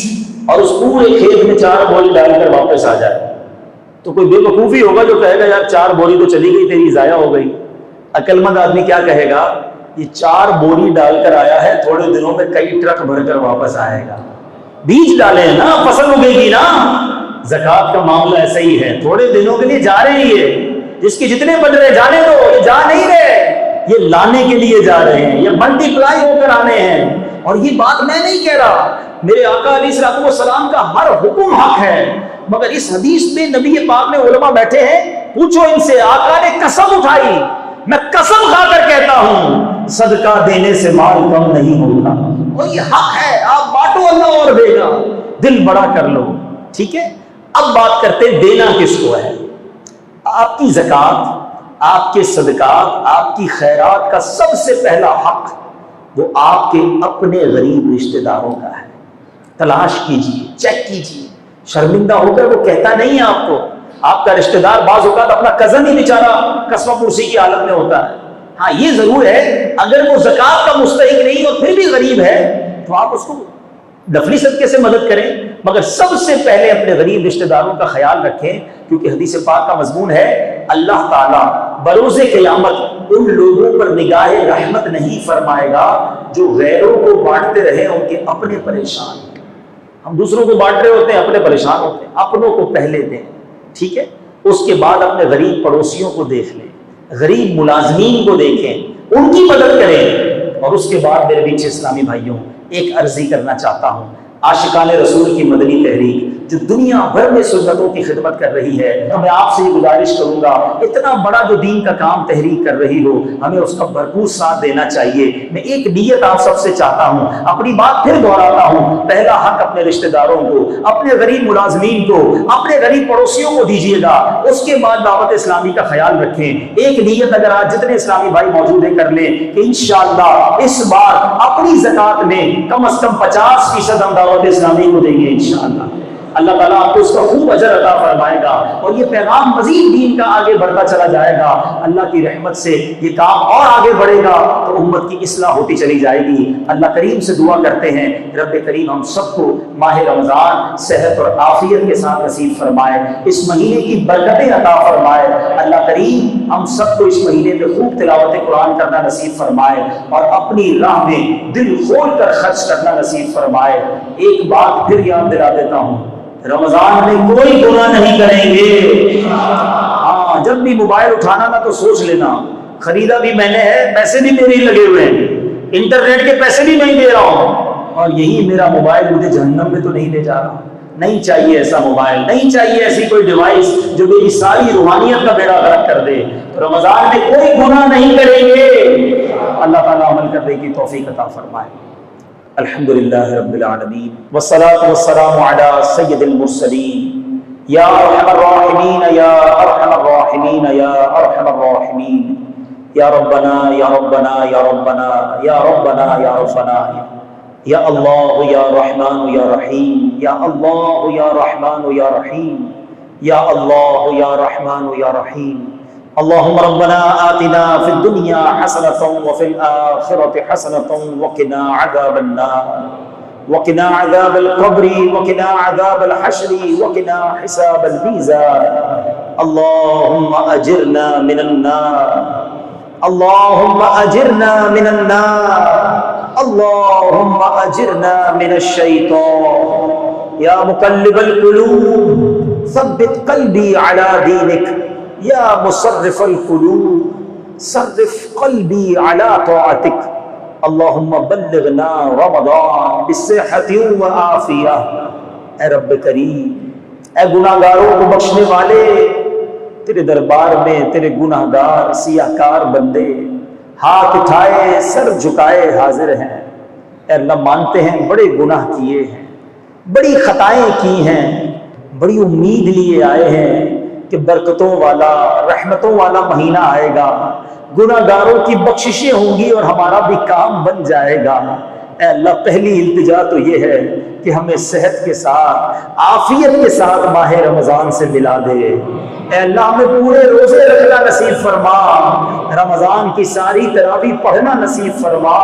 اور اس پورے کھیت میں 4 بوری ڈال کر واپس آ جائے، تو کوئی بے وقوفی ہوگا جو کہے گا یار 4 بوری تو چلی گئی تیری، ضائع ہو گئی۔ عقل مند آدمی کیا کہے گا، یہ 4 بوری ڈال کر آیا ہے، تھوڑے دنوں میں کئی ٹرک بھر کر واپس آئے گا۔ بیج ڈالے ہیں نا، فصل اگے گی نا۔ زکوٰۃ کا معاملہ ایسا ہی ہے، تھوڑے دنوں کے لیے جا رہے ہیں، یہ جس کے جتنے بن رہے جانے دو، یہ جا نہیں رہے، یہ لانے کے لیے جا رہے ہیں، یہ ملٹی پلائی ہو کر آنے ہیں۔ اور یہ بات میں نہیں کہہ رہا، میرے آقا علیہ الصلوۃ والسلام کا ہر حکم حق ہے، مگر اس حدیث میں نبی پاک میں علماء بیٹھے ہیں، پوچھو ان سے، آقا نے قسم اٹھائی، میں قسم کھا کر کہتا ہوں صدقہ دینے سے مال کم نہیں ہوتا، اور یہ حق ہے، آپ بانٹو اللہ اور دے گا، دل بڑا کر لو۔ ٹھیک ہے، اب بات کرتے ہیں دینا کس کو ہے۔ آپ کی زکوٰۃ، آپ کے صدقات، آپ کی خیرات کا سب سے پہلا حق وہ آپ کے اپنے غریب رشتہ داروں کا ہے۔ تلاش کیجیے، چیک کیجیے، شرمندہ ہو کر وہ کہتا نہیں ہے آپ کو، آپ کا رشتہ دار بعض اوقات اپنا کزن ہی بیچارہ قسمہ پرسی کی حالت میں ہوتا ہے۔ ہاں یہ ضرور ہے، اگر وہ زکوٰۃ کا مستحق نہیں اور پھر بھی غریب ہے تو آپ اس کو نفلی صدقے سے مدد کریں، مگر سب سے پہلے اپنے غریب رشتہ داروں کا خیال رکھیں، کیونکہ حدیث پاک کا مضمون ہے اللہ تعالیٰ بروز قیامت ان لوگوں پر نگاہ رحمت نہیں فرمائے گا جو غیروں کو بانٹتے رہے ان کے اپنے پریشان۔ ہم دوسروں کو بانٹ رہے ہوتے ہیں، اپنے پریشان ہوتے ہیں، اپنوں کو پہلے دیں، ٹھیک ہے، اس کے بعد اپنے غریب پڑوسیوں کو دیکھ لیں، غریب ملازمین کو دیکھیں، ان کی مدد کریں۔ اور اس کے بعد میرے پیچھے اسلامی بھائیوں ایک عرضی کرنا چاہتا ہوں، عاشقان رسول کی مدنی تحریک جو دنیا بھر میں سنتوں کی خدمت کر رہی ہے، تو میں آپ سے یہ گزارش کروں گا، اتنا بڑا جو دین کا کام تحریک کر رہی ہو، ہمیں اس کا بھرپور ساتھ دینا چاہیے۔ میں ایک نیت آپ سب سے چاہتا ہوں، اپنی بات پھر دہراتا ہوں، پہلا حق اپنے رشتہ داروں کو، اپنے غریب ملازمین کو، اپنے غریب پڑوسیوں کو دیجیے گا، اس کے بعد دعوت اسلامی کا خیال رکھیں۔ ایک نیت اگر آج جتنے اسلامی بھائی موجود ہیں کر لیں کہ انشاءاللہ اس بار اپنی زکوٰۃ میں کم از کم 50% ہم دعوت اسلامی کو دیں گے انشاءاللہ۔ اللہ تعالیٰ آپ کو اس کا خوب اجر عطا فرمائے گا، اور یہ پیغام مزید دین کا آگے بڑھتا چلا جائے گا۔ اللہ کی رحمت سے یہ کام اور آگے بڑھے گا تو امت کی اصلاح ہوتی چلی جائے گی۔ اللہ کریم سے دعا کرتے ہیں رب کریم ہم سب کو ماہ رمضان صحت اور عافیت کے ساتھ نصیب فرمائے، اس مہینے کی برکتیں عطا فرمائے۔ اللہ کریم ہم سب کو اس مہینے میں خوب تلاوت قرآن کرنا نصیب فرمائے اور اپنی راہ میں دل کھول کر خرچ کرنا نصیب فرمائے۔ ایک بات پھر یاد دلا دیتا ہوں، رمضان میں کوئی گناہ نہیں کریں گے۔ ہاں، جب بھی موبائل اٹھانا نا تو سوچ لینا خریدا بھی میں نے ہے، پیسے بھی میرے ہی لگے ہوئے ہیں، انٹرنیٹ کے پیسے بھی میں دے رہا ہوں، اور یہی میرا موبائل مجھے جہنم میں تو نہیں لے جا رہا۔ نہیں چاہیے ایسا موبائل، نہیں چاہیے ایسی کوئی ڈیوائس جو میری ساری روحانیت کا بیڑا غرق کر دے۔ تو رمضان میں کوئی گناہ نہیں کریں گے، اللہ تعالیٰ عمل کرنے کی توفیق عطا فرمائے۔ الحمدللہ رب العالمین والصلاة والسلام علی سید المرسلین یا ارحم الراحمین یا ارحم الراحمین یا ارحم الراحمین یا ربنا یا ربنا یا ربنا یا ربنا یا ربنا یا اللہ یا رحمان یا رحیم یا اللہ یا رحمان یا رحیم یا اللہ یا رحمان یا رحیم۔ اللهم ربنا آتنا في الدنيا حسنة وفي الآخرة حسنة وقنا عذاب النار وقنا عذاب القبر وقنا عذاب الحشر وقنا حساب الميزان۔ اللهم أجرنا من النار، اللهم أجرنا من النار، اللهم أجرنا من الشيطان۔ يا مقلب القلوب ثبت قلبي على دينك، یا مصرف القلوب صرف قلبی علی طاعتک۔ اللہم بلغنا رمضان بصحت و عافیہ۔ اے رب کریم، اے گناہگاروں کو بخشنے والے، تیرے دربار میں تیرے گناہگار سیاہکار بندے ہاتھ اٹھائے سر جھکائے حاضر ہیں۔ اے اللہ مانتے ہیں بڑے گناہ کیے ہیں، بڑی خطائیں کی ہیں، بڑی امید لیے آئے ہیں کہ برکتوں والا رحمتوں والا مہینہ آئے گا، گناہ گاروں کی بخششیں ہوں گی اور ہمارا بھی کام بن جائے گا۔ اے اللہ پہلی التجا تو یہ ہے کہ ہمیں صحت کے ساتھ عافیت کے ساتھ ماہ رمضان سے ملا دے۔ اے اللہ ہمیں پورے روزے رکھنا نصیب فرما، رمضان کی ساری تراویح پڑھنا نصیب فرما۔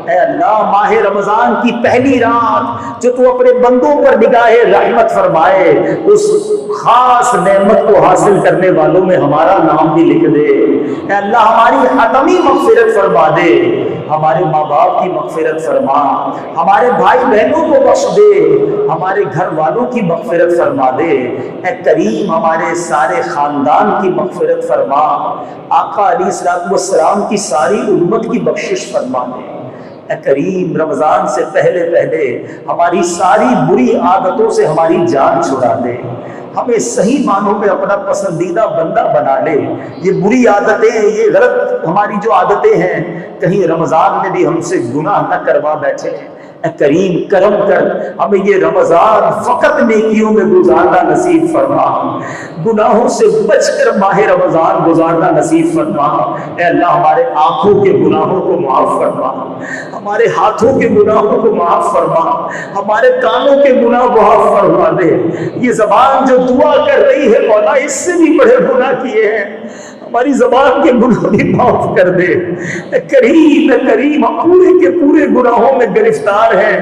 اے اللہ ماہ رمضان کی پہلی رات جو تو اپنے بندوں پر نگاہ رحمت فرمائے، اس خاص نعمت کو حاصل کرنے والوں میں ہمارا نام بھی لکھ دے۔ اے اللہ ہماری حتمی مغفرت فرما دے، ہمارے ماں باپ کی مغفرت فرما، ہمارے بھائی بہنوں کو بخش دے، ہمارے گھر والوں کی مغفرت فرما دے۔ اے کریم ہمارے سارے خاندان کی مغفرت فرما، آقا علیہ الصلوۃ والسلام کی ساری امت کی بخشش فرما دے۔ اے کریم رمضان سے پہلے پہلے ہماری ساری بری عادتوں سے ہماری جان چھڑا دے، ہمیں صحیح معنوں میں اپنا پسندیدہ بندہ بنا لے۔ یہ بری عادتیں، یہ غلط ہماری جو عادتیں ہیں، کہیں رمضان میں بھی ہم سے گناہ نہ کروا بیٹھے۔ اے کریم کرم کر ہمیں یہ رمضان فقط نیکیوں میں گزارنا نصیب فرما، گناہوں سے بچ کر ماہ رمضان گزارنا نصیب فرما۔ اے اللہ ہمارے آنکھوں کے گناہوں کو معاف فرما، ہمارے ہاتھوں کے گناہوں کو معاف فرما، ہمارے کانوں کے گناہ معاف فرما دے۔ یہ زبان جو دعا کر رہی ہے مولا اس سے بھی بڑے گناہ کیے ہیں، ہماری زبان کے گناہ بھی معاف کر دے۔ اے کریم ہم پورے کے پورے گناہوں میں گرفتار ہیں،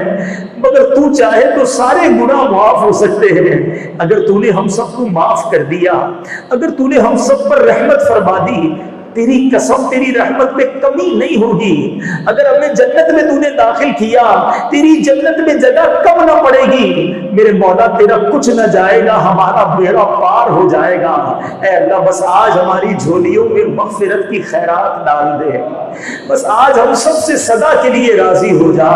مگر تو چاہے تو سارے گناہ معاف ہو سکتے ہیں۔ اگر تو نے ہم سب کو معاف کر دیا، اگر تو نے ہم سب پر رحمت فرما دی، تیری قسم تیری رحمت میں کمی نہیں ہوگی۔ اگر ہمیں جنت میں تو نے داخل کیا، تیری جنت میں جگہ کم نہ پڑے گی۔ میرے مولا تیرا کچھ نہ جائے گا، ہمارا بیڑا پار ہو جائے گا۔ اے اللہ بس آج ہماری جھولیوں میں مغفرت کی خیرات ڈال دے، بس آج ہم سب سے سدا کے لیے راضی ہو جا۔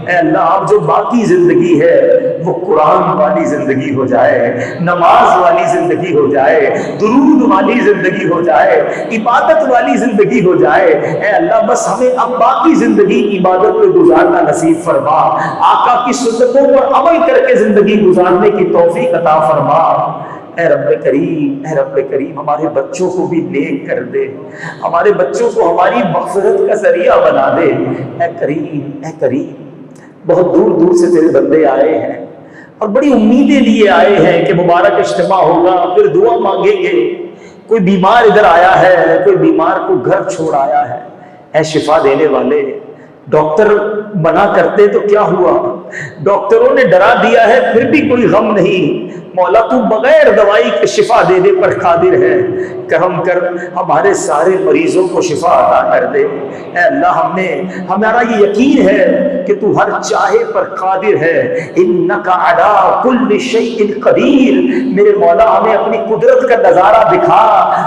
اے اللہ اب جو باقی زندگی ہے وہ قرآن والی زندگی ہو جائے، نماز والی زندگی ہو جائے، درود والی زندگی ہو جائے، عبادت والی زندگی ہو جائے۔ اے اللہ بس ہمیں اب باقی زندگی عبادت میں گزارنا نصیب فرما، آقا کی سنتوں پر عمل کر کے زندگی گزارنے کی توفیق عطا فرما۔ اے رب کریم ہمارے بچوں کو بھی نیک کر دے، ہمارے بچوں کو ہماری مغفرت کا ذریعہ بنا دے۔ اے کریم بہت دور دور سے تیرے بندے آئے ہیں، اور بڑی امیدیں لیے آئے ہیں کہ مبارک اجتماع ہوگا، پھر دعا مانگیں گے. کوئی بیمار ادھر آیا ہے، کوئی بیمار کو گھر چھوڑ آیا ہے. اے شفا دینے والے، ڈاکٹر منع کرتے تو کیا ہوا، ڈاکٹروں نے ڈرا دیا ہے پھر بھی کوئی غم نہیں. مولا تو بغیر دوائی کے شفا دینے پر قادر ہے. کرم کر ہمارے سارے مریضوں کو شفا عطا کر دے. اے اللہ ہمارا یہ یقین ہے کہ تو ہر چاہے پر قادر ہے. انک علی کل شیء قدیر. میرے مولا ہمیں اپنی قدرت کا نظارہ دکھا.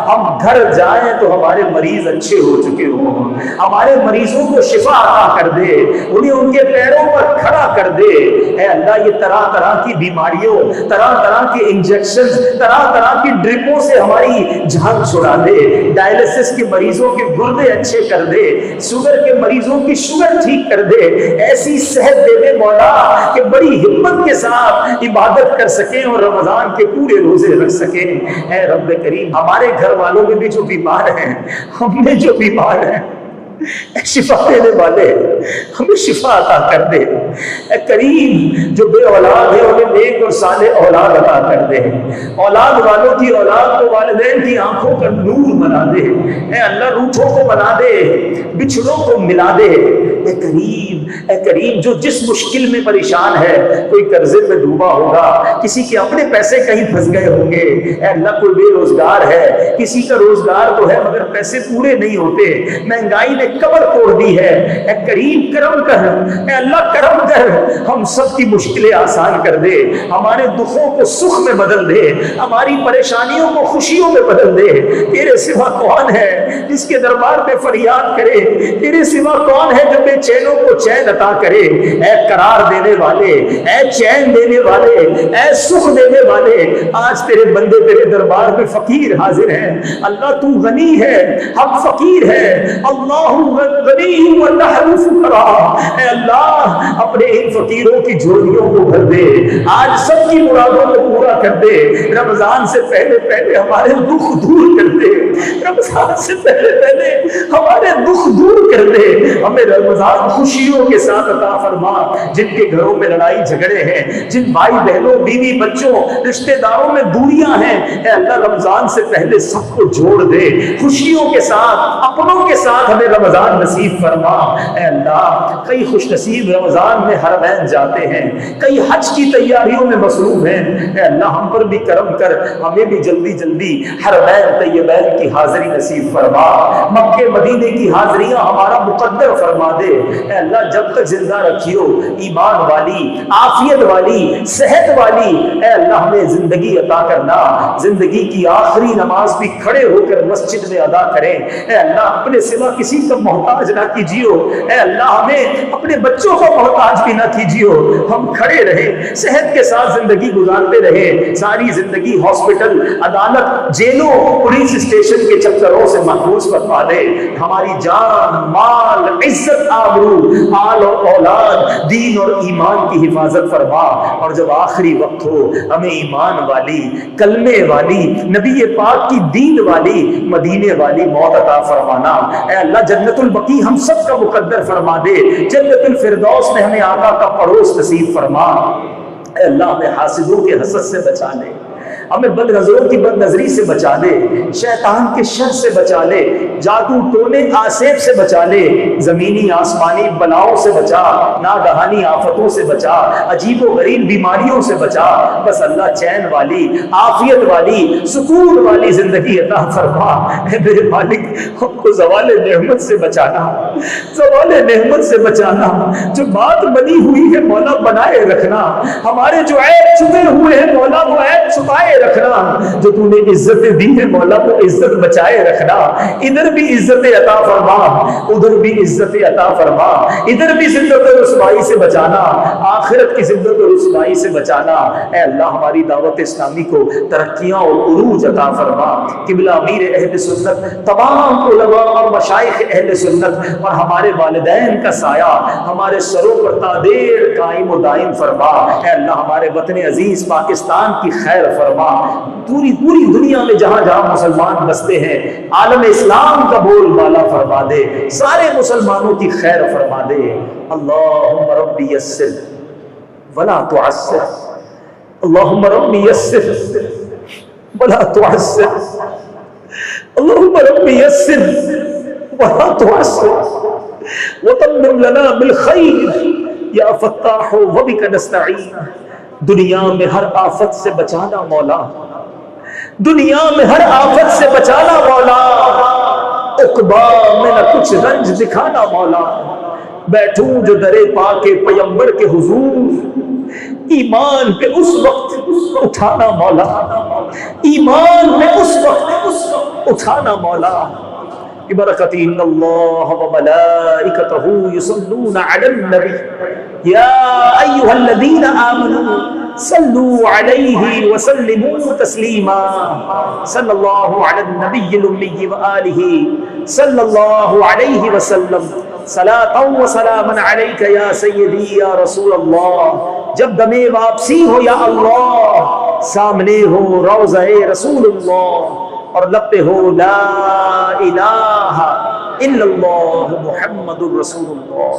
ہم گھر جائیں تو ہمارے مریض اچھے ہو چکے ہوں. ہمارے مریضوں کو شفا عطا کر دے، انہیں ان کے پیروں پر کھڑا کر دے. اے اللہ یہ طرح طرح کی بیماریوں، طرح طرح کے انجیکشن، طرح طرح کی ڈرپوں سے ہماری جان چھڑا دے. ڈائلسس کے مریضوں کے گردے اچھے کر دے، شوگر کے مریضوں کی شوگر ٹھیک کر دے. ایسی صحت دے دے مولا کہ بڑی ہمت کے ساتھ عبادت کر سکیں اور رمضان کے پورے روزے رکھ سکیں. اے رب کریم ہمارے گھر والوں میں بھی جو بیمار ہیں، ہم میں جو بیمار ہیں، اے شفا دینے والے ہمیں شفا عطا کر دے. اے کریم جو بے اولاد ہے انہیں نیک اور صالح اولاد عطا کر دے. اولاد والوں کی اولاد کو والدین کی آنکھوں کا نور بنا دے. اے اللہ روٹھوں کو بنا دے، بچھڑوں کو ملا دے. اے کریم جو جس مشکل میں پریشان ہے، کوئی قرضے میں ڈوبا ہوگا، کسی کے اپنے پیسے کہیں پھنس گئے ہوں گے. اے اللہ کوئی بے روزگار ہے، کسی کا روزگار تو ہے مگر پیسے پورے نہیں ہوتے، مہنگائی نے کمر توڑ دی ہے. اے کریم کرم کر، اے اللہ کرم کر، ہم سب کی مشکلیں آسان کر دے. ہمارے دکھوں کو سکھ میں بدل دے، ہماری پریشانیوں کو خوشیوں میں بدل دے. تیرے سوا کون ہے جس کے دربار میں فریاد کرے؟ تیرے سوا کون ہے جو بے چینوں کو چین عطا کرے؟ اے قرار دینے والے، اے چین دینے والے، اے سکھ دینے والے، آج تیرے بندے تیرے دربار میں فقیر حاضر ہیں. اللہ تو غنی ہے، ہم فقیر ہیں. اللہ غنی و نحن فقراء. اے اللہ اپنے ان فقیروں کی جھولیوں کو بھر دے، آج سب کی مرادوں کو پورا کر دے. رمضان سے پہلے پہلے ہمارے دکھ دور کر دے. رمضان سے پہلے پہلے ہمارے دکھ دور کر دے. ہمیں رمضان خوشیوں کے ساتھ عطا فرما. جن کے گھروں میں لڑائی جھگڑے ہیں، جن بھائی بہنوں بیوی بچوں رشتہ داروں میں دوریاں ہیں، اے اللہ رمضان سے پہلے سب کو جوڑ دے. خوشیوں کے ساتھ اپنوں کے ساتھ ہمیں رمضان نصیب فرما. اے اللہ کئی خوش نصیب رمضان میں حرمین جاتے ہیں، کئی حج کی تیاریوں میں مصروف ہیں. اے اللہ ہم پر بھی کرم کر، ہمیں بھی جلدی جلدی حرمین طیبین کی حاضری نصیب فرما. مکے مدینے کی حاضریاں ہمارا مقدر فرما دے. اے اللہ جب تک زندہ رکھیو ایمان والی، عافیت والی، صحت والی، اے اللہ ہمیں زندگی عطا کرنا. زندگی کی آخری نماز بھی کھڑے ہو کر مسجد میں ادا کریں. اے اللہ اپنے سوا کسی کا محتاج نہ کیجیو. اے اللہ ہمیں اپنے بچوں کو محتاج بھی نہ کیجیو. ہم کھڑے رہیں، صحت کے ساتھ زندگی گزارتے رہیں. ساری زندگی ہاسپٹل، عدالت، جیلوں، پولیس اسٹیشن کے چکروں سے محفوظ فرما دے. ہماری جان، مال، عزت، آبرو، آل اور اولاد، دین اور ایمان کی حفاظت فرما. اور جب آخری وقت ہو ہمیں ایمان والی، کلمے والی، نبی پاک کی دین والی، مدینے والی موت عطا فرمانا. اے اللہ جنت البقیع ہم سب کا مقدر فرما دے. جنت الفردوس میں ہمیں آقا کا پڑوس نصیب فرما. اے اللہ ہمیں حاسدوں کے حسد سے بچا لے، ہمیں بد نظروں کی بد نظری سے بچا لے، شیطان کے شر سے بچا لے، جادو ٹونے آسیب سے بچا لے، زمینی آسمانی بلاؤں سے بچا، ناگہانی آفتوں سے بچا، عجیب و غریب بیماریوں سے بچا. بس اللہ چین والی، عافیت والی، سکون والی زندگی عطا فرما. اے میرے مالک ہم کو زوال نعمت سے بچانا، زوال نعمت سے بچانا. جو بات بنی ہوئی ہے مولا بنائے رکھنا. ہمارے جو عیب چھپے ہوئے ہیں مولا وہ عیب چھپائے رکھنا. جو تو نے عزت دی ہے مولا وہ عزت بچائے رکھنا. ادھر بھی عزت عطا فرما، ادھر بھی عزت عطا فرما. ادھر بھی ذلت و رسوائی سے بچانا، آخرت کی ذلت و رسوائی سے بچانا. اے اللہ ہماری دعوت اسلامی کو ترقیاں اور عروج عطا فرما. قبلہ امیر اہل سنت، تمام علماء اور مشائخ اہل سنت اور ہمارے والدین کا سایہ ہمارے سروں پر تادیر قائم و دائم فرما. اے اللہ ہمارے وطن عزیز پاکستان کی خیر فرما. پوری دنیا میں جہاں جہاں مسلمان بستے ہیں عالم اسلام کا بول بالا فرما دے. سارے مسلمانوں کی خیر فرما دے. اللہم ربی یسر ولا تعسر اللہم ربی یسر ولا تعسر، اللہم ربی یسر ولا تعسر وتمم لنا بالخیر یا فتاح وبک نستعین۔ دنیا میں ہر آفت سے بچانا مولا، دنیا میں ہر آفت سے بچانا مولا، عقبا میں نہ کچھ رنج دکھانا مولا، بیٹھوں جو درے پاک پیمبر کے حضور، ایمان پہ اس وقت اٹھانا مولا، ایمان پہ اس وقت اٹھانا مولا۔ برکت ان اللہ وملائکتہ یصلون علی النبی یا ایھا الذین آمنوا صلوا علیہ وسلموا تسلیما، صلی اللہ علی النبی الامی وآلہ صلی اللہ علیہ وسلم، صلاۃ و سلام علیک یا سیدی یا رسول اللہ۔ جب دم واپسی ہو یا اللہ، سامنے ہو روضہ رسول اللہ، اور لب پہ ہو لا الہ الا اللہ محمد الرسول اللہ۔